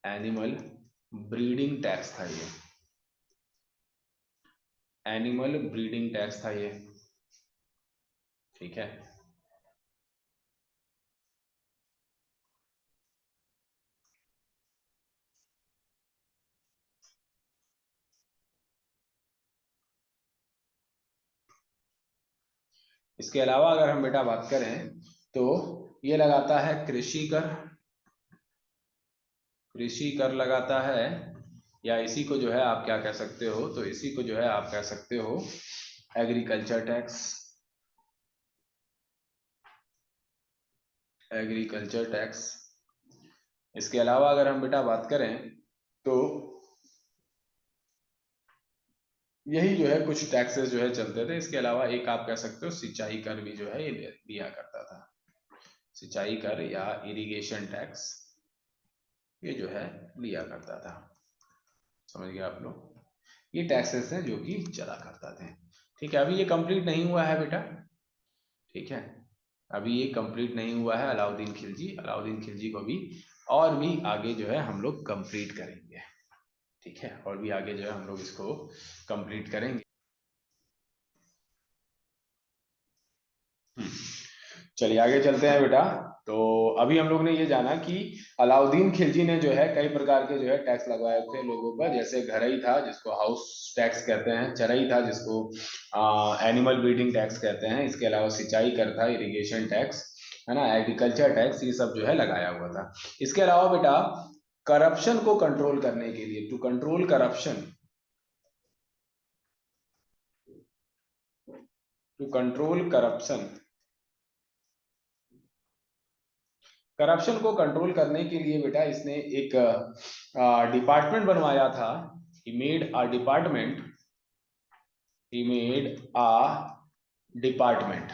एनिमल ब्रीडिंग टैक्स था ये, एनिमल ब्रीडिंग टैक्स था ये। ठीक है, इसके अलावा अगर हम बेटा बात करें तो ये लगाता है कृषि कर, कृषि कर लगाता है, या इसी को जो है आप क्या कह सकते हो, तो इसी को जो है आप कह सकते हो एग्रीकल्चर टैक्स, एग्रीकल्चर टैक्स। इसके अलावा अगर हम बेटा बात करें तो यही जो है कुछ टैक्सेस जो है चलते थे। इसके अलावा एक आप कह सकते हो सिंचाई कर भी जो है ये दिया करता था, सिंचाई कर या इरिगेशन टैक्स ये जो है लिया करता था। समझ गए आप लोग, ये टैक्सेस हैं जो कि चला करता थे। ठीक है, अभी ये कंप्लीट नहीं हुआ है बेटा। ठीक है, अभी ये कंप्लीट नहीं हुआ है अलाउद्दीन खिलजी, अलाउद्दीन खिलजी को भी और भी आगे जो है हम लोग कंप्लीट करेंगे। ठीक है, और भी आगे जो है हम लोग इसको कंप्लीट करेंगे। चलिए आगे चलते हैं बेटा। तो अभी हम लोग ने ये जाना कि अलाउद्दीन खिलजी ने जो है कई प्रकार के जो है टैक्स लगवाए थे लोगों पर, जैसे घरई था जिसको हाउस टैक्स कहते हैं, चरई था जिसको एनिमल ब्रीडिंग टैक्स कहते हैं, इसके अलावा सिंचाई कर था, इरिगेशन टैक्स है ना, एग्रीकल्चर टैक्स, ये सब जो है लगाया हुआ था। इसके अलावा बेटा करप्शन को कंट्रोल करने के लिए, to control corruption, to control corruption, corruption को कंट्रोल करने के लिए बेटा इसने एक डिपार्टमेंट बनवाया था। He made a department, he made a department.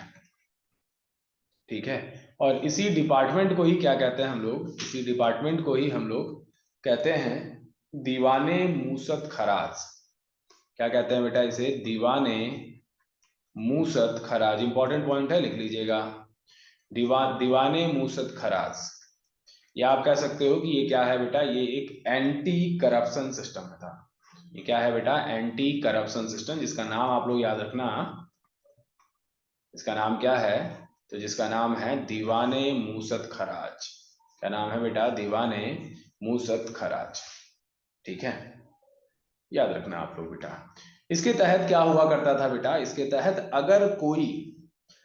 ठीक है, और इसी डिपार्टमेंट को ही क्या कहते हैं हम लोग, इसी डिपार्टमेंट को ही हम लोग कहते हैं दीवाने मूसत खराज। क्या कहते हैं बेटा इसे, दीवाने मूसत खराज। इंपॉर्टेंट पॉइंट है, लिख लीजिएगा, दीवाने मूसत खराज। या आप कह सकते हो कि ये क्या है बेटा, ये एक एंटी करप्शन सिस्टम था। ये क्या है बेटा, एंटी करप्शन सिस्टम, जिसका नाम आप लोग याद रखना, इसका नाम क्या है, तो जिसका नाम है दीवाने मूसत खराज। क्या नाम है बेटा, दीवाने मूसत खराज। ठीक है, याद रखना आप लोग बेटा। इसके तहत क्या हुआ करता था बेटा, इसके तहत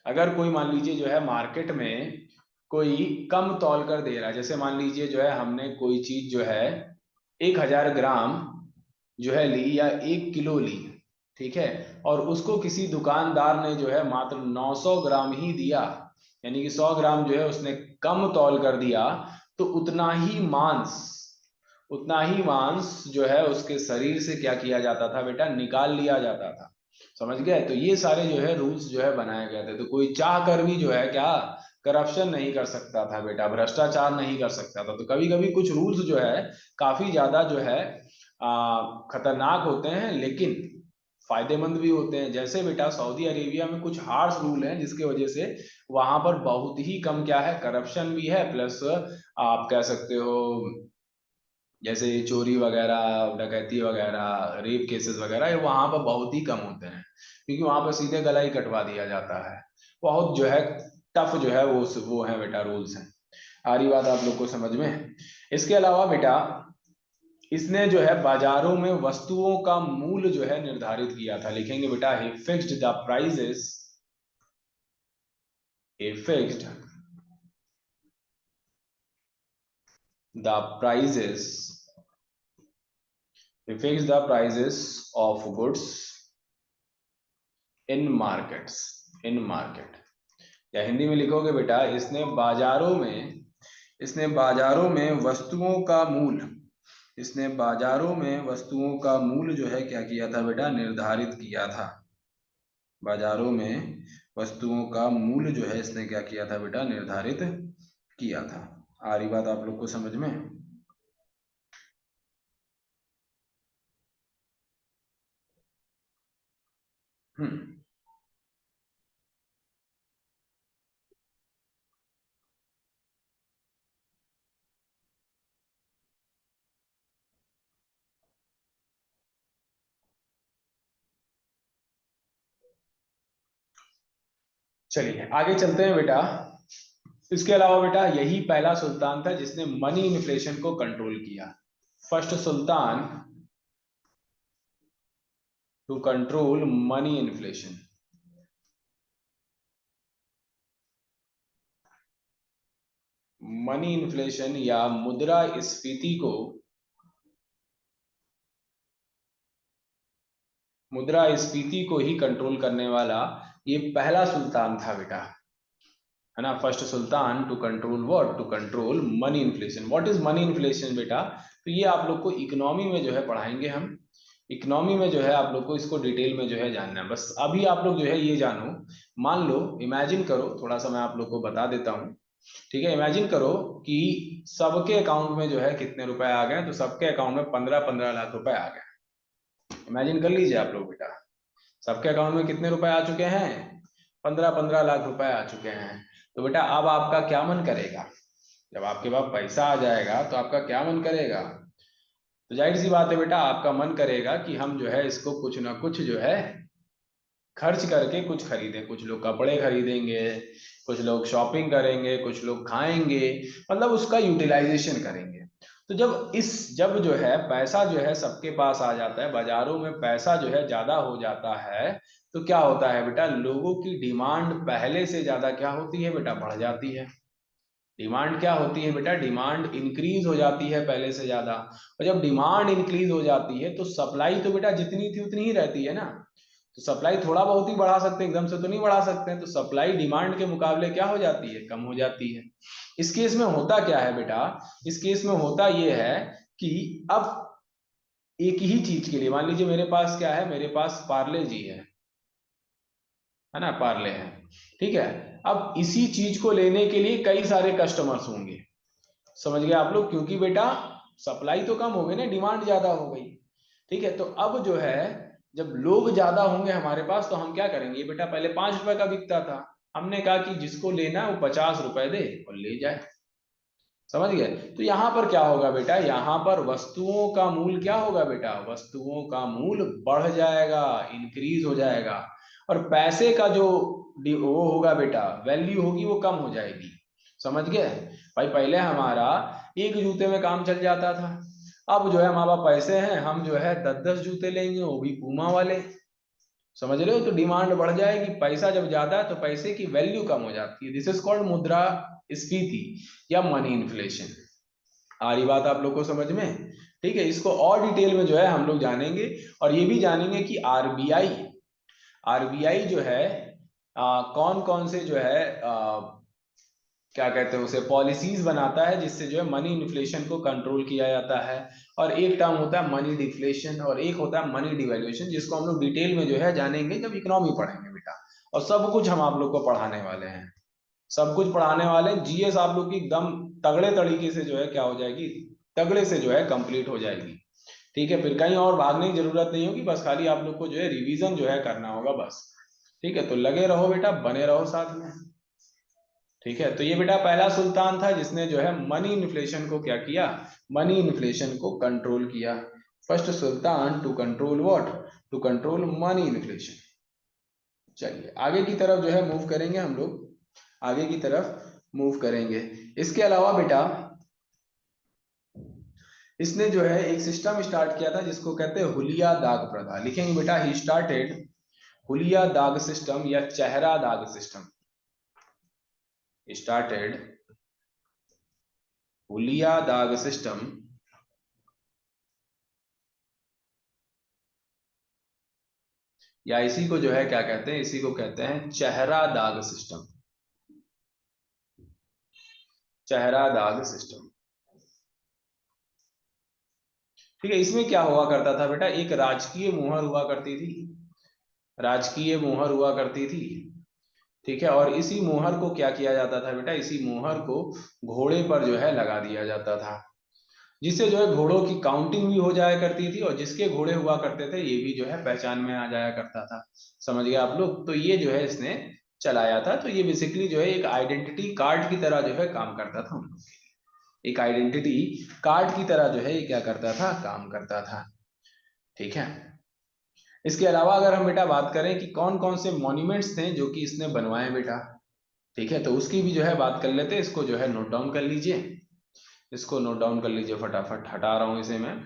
अगर कोई मान लीजिए जो है मार्केट में कोई कम तौल कर दे रहा है, जैसे मान लीजिए जो है हमने कोई चीज जो है 1000 ग्राम जो है ली या 1 किलो ली, ठीक है, और उसको किसी दुकानदार ने जो है मात्र 900 ग्राम ही दिया, यानी कि 100 ग्राम जो है उसने कम तौल कर दिया, तो उतना ही मांस जो है उसके शरीर से क्या किया जाता था बेटा, निकाल लिया जाता था। समझ गए, तो ये सारे जो है रूल्स जो है बनाए गए थे। तो कोई चाह कर भी जो है क्या करप्शन नहीं कर सकता था बेटा, भ्रष्टाचार नहीं कर सकता था। तो कभी कभी कुछ रूल्स जो है काफी ज्यादा जो है खतरनाक होते हैं, लेकिन फायदेमंद भी होते हैं। जैसे बेटा सऊदी अरेबिया में कुछ हार्श रूल हैं जिसकी वजह से वहां पर बहुत ही कम क्या है, करप्शन भी है, प्लस आप कह सकते हो जैसे चोरी वगैरह, डकैती वगैरह, रेप केसेस वगैरह, ये वहां पर बहुत ही कम होते हैं, क्योंकि वहां पर सीधे गला ही कटवा दिया जाता है। बहुत जो है टफ जो है वो है बेटा, रूल्स हैं। आ रही बात आप लोग को समझ में। इसके अलावा बेटा इसने जो है बाजारों में वस्तुओं का मूल्य जो है निर्धारित किया था। लिखेंगे बेटा, he fixed the prices, he fixed the prices, he fixed the prices of goods in market, या हिंदी में लिखोगे बेटा, इसने बाजारों में वस्तुओं का मूल्य, इसने बाजारों में वस्तुओं का मूल्य जो है क्या किया था बेटा, निर्धारित किया था। बाजारों में वस्तुओं का मूल्य जो है इसने क्या किया था बेटा, निर्धारित किया था। आ रही बात आप लोग को समझ में। हम्म चलिए आगे चलते हैं बेटा। इसके अलावा बेटा यही पहला सुल्तान था जिसने मनी इन्फ्लेशन को कंट्रोल किया। First sultan to control money inflation. Money inflation या मुद्रा स्फीति को ही कंट्रोल करने वाला ये पहला सुल्तान था बेटा, है ना। First sultan to control what, to control money inflation. What is money inflation बेटा, तो ये आप लोग को इकोनॉमी में जो है पढ़ाएंगे हम। इकोनॉमी में जो है आप लोग को इसको डिटेल में जो है जानना है। बस अभी आप लोग जो है ये जानो, मान लो, इमेजिन करो, थोड़ा सा मैं आप लोग को बता देता हूँ। ठीक है, इमेजिन करो कि सबके अकाउंट में जो है कितने रुपए आ गए, तो सबके अकाउंट में 15-15 लाख रुपए आ गए। इमेजिन कर लीजिए आप लोग बेटा, सबके अकाउंट में कितने रुपए आ चुके हैं, 15-15 लाख रुपए आ चुके हैं। तो बेटा अब आपका क्या मन करेगा, जब आपके पास पैसा आ जाएगा तो आपका क्या मन करेगा। तो जाहिर सी बात है बेटा, आपका मन करेगा कि हम जो है इसको कुछ ना कुछ जो है खर्च करके कुछ खरीदें। कुछ लोग कपड़े खरीदेंगे, कुछ लोग शॉपिंग करेंगे, कुछ लोग खाएंगे, मतलब उसका यूटिलाइजेशन करेंगे। तो जब जो है पैसा जो है सबके पास आ जाता है, बाजारों में पैसा जो है ज्यादा हो जाता है, तो क्या होता है बेटा, लोगों की डिमांड पहले से ज्यादा क्या होती है बेटा, बढ़ जाती है। डिमांड क्या होती है बेटा, डिमांड इंक्रीज हो जाती है पहले से ज्यादा। और जब डिमांड इंक्रीज हो जाती है तो सप्लाई तो बेटा जितनी थी उतनी ही रहती है ना। तो सप्लाई थोड़ा बहुत ही बढ़ा सकते हैं, एकदम से तो नहीं बढ़ा सकते हैं। तो सप्लाई डिमांड के मुकाबले क्या हो जाती है, कम हो जाती है। इस केस में होता क्या है बेटा, इस केस में होता यह है कि अब एक ही चीज के लिए, मान लीजिए मेरे पास क्या है, मेरे पास पार्ले जी है ना, पार्ले है। ठीक है, अब इसी चीज को लेने के लिए कई सारे कस्टमर्स होंगे। समझ गए आप लोग, क्योंकि बेटा सप्लाई तो कम हो गई ना, डिमांड ज्यादा हो गई। ठीक है, तो अब जो है जब लोग ज्यादा होंगे हमारे पास तो हम क्या करेंगे बेटा, पहले 5 रुपए का बिकता था, हमने कहा कि जिसको लेना है वो 50 रुपए दे और ले जाए। समझ गए। तो यहां पर क्या होगा बेटा, यहां पर वस्तुओं का मूल्य क्या होगा बेटा, वस्तुओं का मूल्य बढ़ जाएगा, इंक्रीज हो जाएगा। और पैसे का जो वो होगा बेटा, वैल्यू होगी, वो कम हो जाएगी। समझ गए भाई, पहले हमारा एक जूते में काम चल जाता था, अब जो है हमारे पास पैसे हैं, हम जो है 10-10 जूते लेंगे, वो भी पूमा वाले। समझ रहे हो, तो डिमांड बढ़ जाएगी, पैसा जब ज्यादा है तो पैसे की वैल्यू कम हो जाती है। दिस इज कॉल्ड मुद्रा स्फीति या मनी इन्फ्लेशन। आ रही बात आप लोग को समझ में। ठीक है, इसको और डिटेल में जो है हम लोग जानेंगे, और ये भी जानेंगे कि आरबीआई आरबीआई जो है कौन कौन से जो है क्या कहते हैं उसे, पॉलिसीज बनाता है जिससे जो है मनी इन्फ्लेशन को कंट्रोल किया जाता है। और एक टर्म होता है मनी डिफ्लेशन और एक होता है मनी डिवैल्यूएशन, जिसको हम लोग डिटेल में जो है जानेंगे जब इकोनॉमी पढ़ेंगे बेटा। और सब कुछ हम आप लोग को पढ़ाने वाले हैं, सब कुछ पढ़ाने वाले हैं। जीएस आप लोग की एकदम तगड़े तरीके से जो है क्या हो जाएगी, तगड़े से जो है कंप्लीट हो जाएगी। ठीक है, फिर कहीं और भागने की जरूरत नहीं होगी, बस खाली आप लोग को जो है रिवीजन जो है करना होगा बस। ठीक है, तो लगे रहो बेटा, बने रहो साथ में। ठीक है, तो ये बेटा पहला सुल्तान था जिसने जो है मनी इन्फ्लेशन को क्या किया, मनी इन्फ्लेशन को कंट्रोल किया। First sultan to control what, to control money inflation. चलिए आगे की तरफ जो है मूव करेंगे हम लोग, आगे की तरफ मूव करेंगे। इसके अलावा बेटा इसने जो है एक सिस्टम स्टार्ट किया था जिसको कहते हैं हुलिया दाग प्रथा। लिखेंगे बेटा, ही स्टार्टेड हुलिया दाग सिस्टम या चेहरा दाग सिस्टम। स्टार्टेड हुलिया दाग सिस्टम, या इसी को जो है क्या कहते हैं, इसी को कहते हैं चेहरा दाग सिस्टम। चेहरा दाग सिस्टम। ठीक है, इसमें क्या हुआ करता था बेटा, एक राजकीय मुहर हुआ करती थी, राजकीय मुहर हुआ करती थी। ठीक है, और इसी मुहर को क्या किया जाता था बेटा, इसी मुहर को घोड़े पर जो है लगा दिया जाता था, जिससे जो है घोड़ों की काउंटिंग भी हो जाया करती थी, और जिसके घोड़े हुआ करते थे ये भी जो है पहचान में आ जाया करता था। समझ गए आप लोग, तो ये जो है इसने चलाया था। तो ये बेसिकली जो है एक आइडेंटिटी कार्ड की तरह जो है काम करता था उन लोग के लिए। एक आइडेंटिटी कार्ड की तरह जो है ये क्या करता था, काम करता था। ठीक है, इसके अलावा अगर हम बेटा बात करें कि कौन कौन से मॉन्यूमेंट्स थे जो कि इसने बनवाए बेटा, ठीक है, तो उसकी भी जो है बात कर लेते हैं। इसको जो है नोट डाउन कर लीजिए, इसको नोट डाउन कर लीजिए फटाफट, हटा रहा हूं इसे मैं।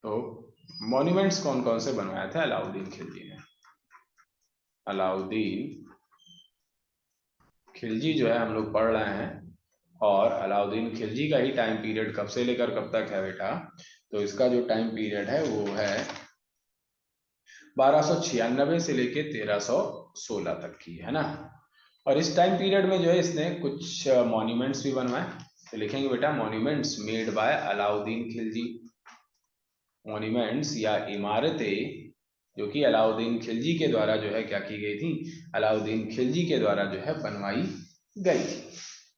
तो मॉन्यूमेंट्स कौन कौन से बनवाए थे अलाउद्दीन खिलजी ने। अलाउद्दीन खिलजी जो है हम लोग पढ़ रहे हैं, और अलाउद्दीन खिलजी का ही टाइम पीरियड कब से लेकर कब तक है बेटा, तो इसका जो टाइम पीरियड है वो है 1296 से लेके 1316 तक की, है ना। और इस टाइम पीरियड में जो है इसने कुछ मॉन्यूमेंट्स भी बनवाए। तो लिखेंगे बेटा monuments made by Alauddin Khilji, monuments या इमारतें जो कि अलाउद्दीन खिलजी के द्वारा जो है क्या की गई थी, अलाउद्दीन खिलजी के द्वारा जो है बनवाई गई थी,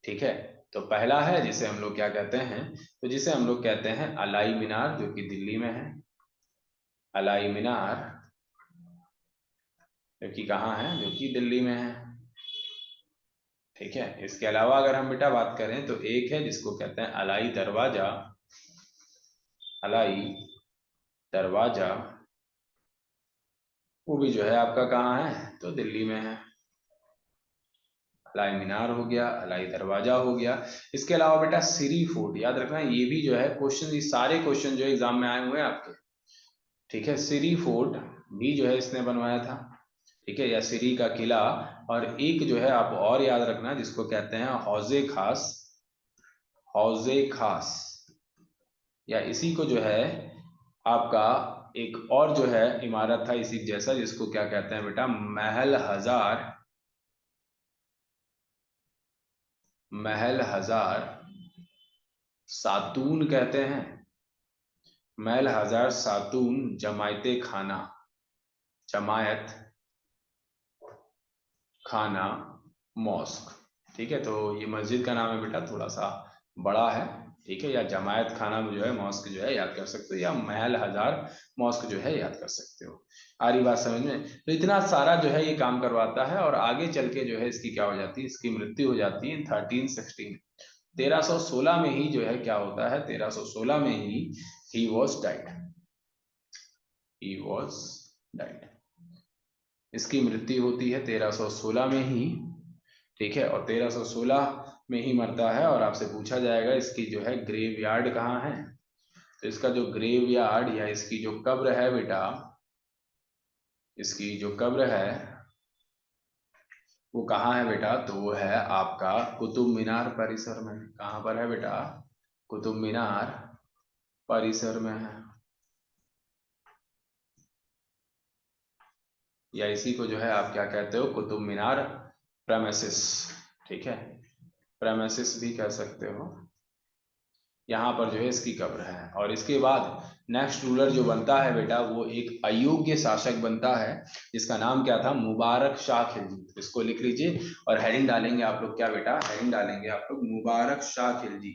ठीक है। तो पहला है जिसे हम लोग क्या कहते हैं, तो जिसे हम लोग कहते हैं अलाई मीनार, जो कि दिल्ली में है। अलाई मीनार जो कि कहाँ है, जो कि दिल्ली में है, ठीक है। इसके अलावा अगर हम बेटा बात करें तो एक है जिसको कहते हैं अलाई दरवाजा, अलाई दरवाजा, वो भी जो है आपका कहाँ है, तो दिल्ली में है। अलाई मीनार हो गया, अलाई दरवाजा हो गया। इसके अलावा बेटा सिरी फोर्ट याद रखना, ये भी जो है क्वेश्चन, ये सारे क्वेश्चन जो एग्जाम में आए हुए हैं आपके, ठीक है। सिरी फोर्ट भी जो है इसने बनवाया था, ठीक है, या सिरी का किला। और एक जो है आप और याद रखना जिसको कहते हैं हौजे खास, हौजे खास, या इसी को जो है आपका एक और जो है इमारत था इसी जैसा, जिसको क्या कहते हैं बेटा, महल हजार, महल हजार सातून कहते हैं, महल हजार सातून जमायते खाना, जमायत खाना मॉस्क, ठीक है। तो ये मस्जिद का नाम है बेटा, थोड़ा सा बड़ा है, ठीक है। या जमायत खाना जो है मॉस्क जो है याद कर सकते हो, या महल हजार मॉस्क जो है याद कर सकते हो। आ रही बात समझ में। तो इतना सारा जो है ये काम करवाता है, और आगे चल के जो है इसकी क्या हो जाती है, इसकी मृत्यु हो जाती है 1316, 1316 में ही जो है क्या होता है, 1316 में he was died, he was died, इसकी मृत्यु होती है 1316 में ही, ठीक है। और 1316 में ही मरता है। और आपसे पूछा जाएगा इसकी जो है ग्रेव यार्ड कहाँ है, तो इसका जो ग्रेव यार्ड या इसकी जो कब्र है बेटा, इसकी जो कब्र है वो कहाँ है बेटा, तो वो है आपका कुतुब मीनार परिसर में। कहाँ पर है बेटा, कुतुब मीनार परिसर में है, या इसी को जो है आप क्या कहते हो, कुतुब मीनार प्रेमिसेस, ठीक है, प्रेमिसेस भी कह सकते हो। यहाँ पर जो है इसकी कब्र है। और इसके बाद नेक्स्ट रूलर जो बनता है बेटा, वो एक अयोग्य शासक बनता है, जिसका नाम क्या था, मुबारक शाह खिलजी। तो इसको लिख लीजिए, और हेडिंग डालेंगे आप लोग क्या बेटा, हेडिंग डालेंगे आप लोग मुबारक शाह खिलजी।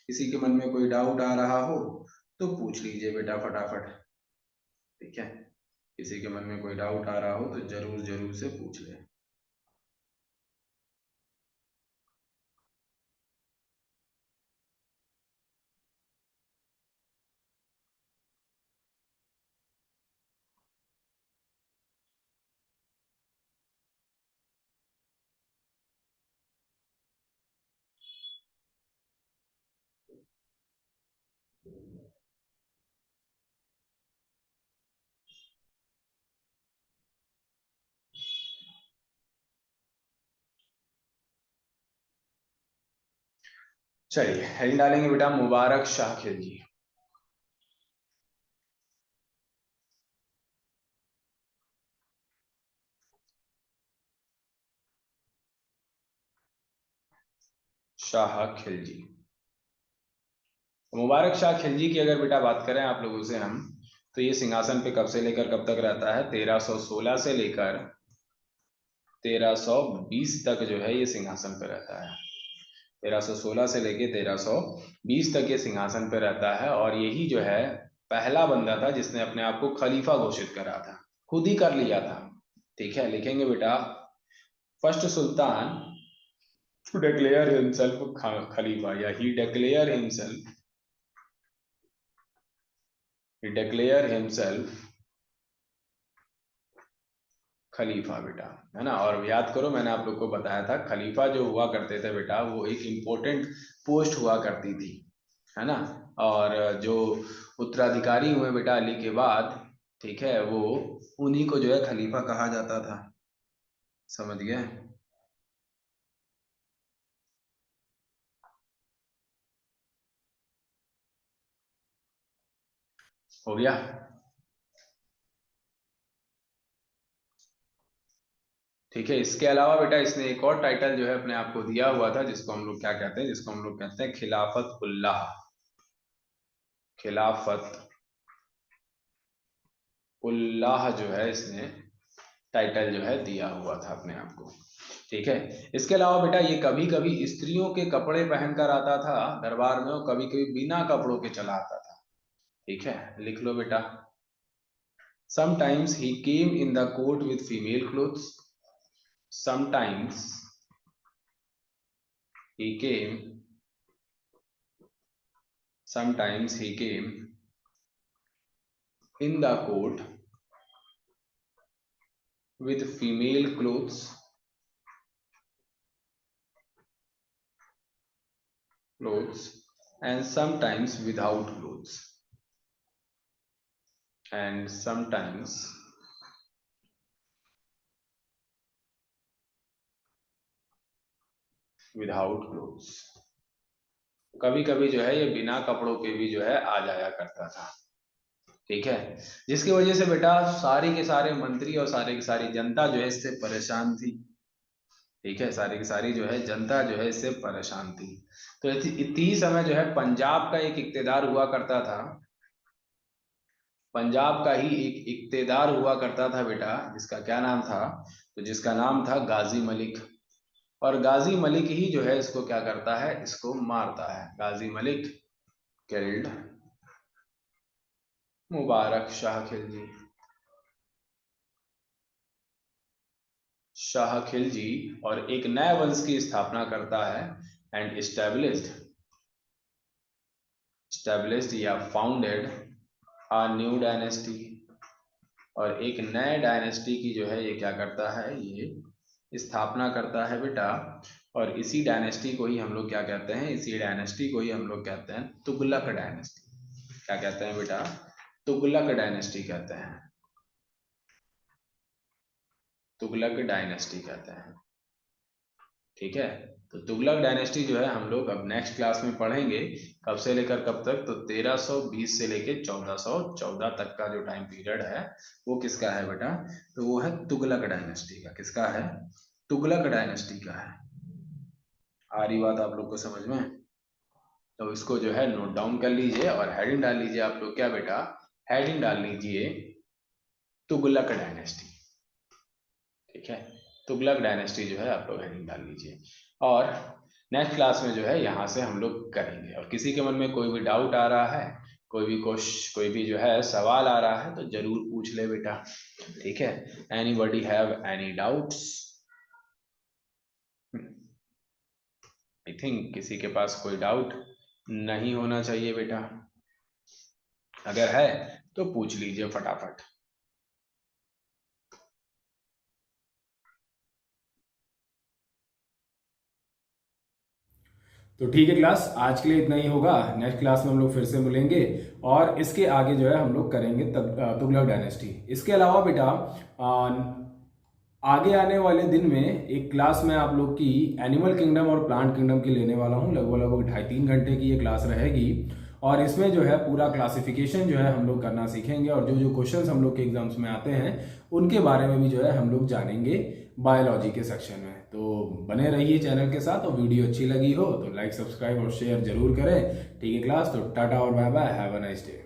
किसी के मन में कोई डाउट आ रहा हो तो पूछ लीजिए बेटा फटाफट, ठीक है। किसी के मन में कोई डाउट आ रहा हो तो जरूर जरूर से पूछ ले। चलिए हेडिंग डालेंगे बेटा मुबारक शाह खिलजी। शाह खिलजी, मुबारक शाह खिलजी की अगर बेटा बात करें आप लोगों से हम, तो ये सिंहासन पे कब से लेकर कब तक रहता है, 1316 से लेकर 1320 तक जो है ये सिंहासन पे रहता है। 1316 से लेकर 1320 तक ये सिंहासन पे रहता है। और यही जो है पहला बंदा था जिसने अपने आप को खलीफा घोषित करा था, खुद ही कर लिया था, ठीक है। लिखेंगे बेटा first sultan to declare himself khalifa, या ही डिक्लेयर हिमसेल्फ खलीफा बेटा, है ना। और याद करो मैंने आप लोग को बताया था खलीफा जो हुआ करते थे बेटा वो एक इम्पोर्टेंट पोस्ट हुआ करती थी, है ना। और जो उत्तराधिकारी हुए बेटा अली के बाद, ठीक है, वो उन्हीं को जो है खलीफा कहा जाता था, समझ गए। हो गया। ठीक है, इसके अलावा बेटा इसने एक और टाइटल जो है अपने आप को दिया हुआ था, जिसको हम लोग क्या कहते हैं, जिसको हम लोग कहते हैं खिलाफत उल्लाह। खिलाफत उल्लाह जो है इसने टाइटल जो है दिया हुआ था अपने आप को। ठीक है, इसके अलावा बेटा ये कभी कभी स्त्रियों के कपड़े पहनकर आता था दरबार में, और कभी कभी बिना कपड़ों के चला आता था। ठीक है, लिख लो बेटा। Sometimes he came in the court with female clothes. Sometimes he came sometimes he came in the court with female clothes and sometimes without clothes, and sometimes without clothes। कभी कभी जो है ये बिना कपड़ों के भी जो है आ जाया करता था। ठीक है, जिसकी वजह से बेटा सारे के सारे मंत्री और सारी की सारी जनता जो है इससे परेशान थी। ठीक है, सारी की सारी जो है जनता जो है इससे परेशान थी। तो इतनी समय जो है पंजाब का एक इक्तेदार हुआ करता था, पंजाब का ही एक इक्तेदार हुआ करता था बेटा, जिसका क्या नाम था, तो जिसका नाम था गाजी मलिक। और गाजी मलिक ही जो है इसको क्या करता है, इसको मारता है। गाजी मलिक किल्ड मुबारक शाह खिलजी, शाह खिलजी, और एक नए वंश की स्थापना करता है। एंड स्टेब्लिश्ड या फाउंडेड अ न्यू डायनेस्टी, और एक नए डायनेस्टी की जो है ये क्या करता है, ये स्थापना करता है बेटा। और इसी डायनेस्टी को ही हम लोग क्या कहते हैं, इसी डायनेस्टी को ही हम लोग कहते हैं तुगलक डायनेस्टी। क्या कहते हैं बेटा, तुगलक डायनेस्टी कहते हैं, तुगलक डायनेस्टी कहते हैं। ठीक है, तो तुगलक डायनेस्टी जो है हम लोग अब नेक्स्ट क्लास में पढ़ेंगे। कब से लेकर कब तक, तो 1320 से लेकर 1414 तक का जो टाइम पीरियड है वो किसका है बेटा, तो वो है तुगलक डायनेस्टी का। किसका है, तुगलक डायनेस्टी का है। आ रही बात आप लोग को समझ में, तो इसको जो है नोट डाउन कर लीजिए और हेडिंग डाल लीजिए आप लोग। क्या बेटा, हेडिंग डाल लीजिए तुगलक डायनेस्टी। ठीक है, तुगलक डायनेस्टी जो है आप लोग हेडिंग डाल लीजिए, और नेक्स्ट क्लास में जो है यहाँ से हम लोग करेंगे। और किसी के मन में कोई भी डाउट आ रहा है, कोई भी जो है सवाल आ रहा है, तो जरूर पूछ ले बेटा। ठीक है, anybody have any doubts? I think किसी के पास कोई डाउट नहीं होना चाहिए बेटा। अगर है तो पूछ लीजिए फटाफट। तो ठीक है क्लास, आज के लिए इतना ही होगा। नेक्स्ट क्लास में हम लोग फिर से मिलेंगे, और इसके आगे जो है हम लोग करेंगे तुगलक डायनेस्टी। इसके अलावा बेटा आगे आने वाले दिन में एक क्लास में आप लोग की एनिमल किंगडम और प्लांट किंगडम की लेने वाला हूँ। लगभग लगभग 2.5-3 घंटे की ये क्लास रहेगी, और इसमें जो है पूरा क्लासिफिकेशन जो है हम लोग करना सीखेंगे, और जो जो क्वेश्चंस हम लोग के एग्जाम्स में आते हैं उनके बारे में भी जो है हम लोग जानेंगे बायोलॉजी के सेक्शन में। तो बने रहिए चैनल के साथ, और वीडियो अच्छी लगी हो तो लाइक, सब्सक्राइब और शेयर जरूर करें। ठीक है क्लास, तो टाटा और bye bye, have a nice day.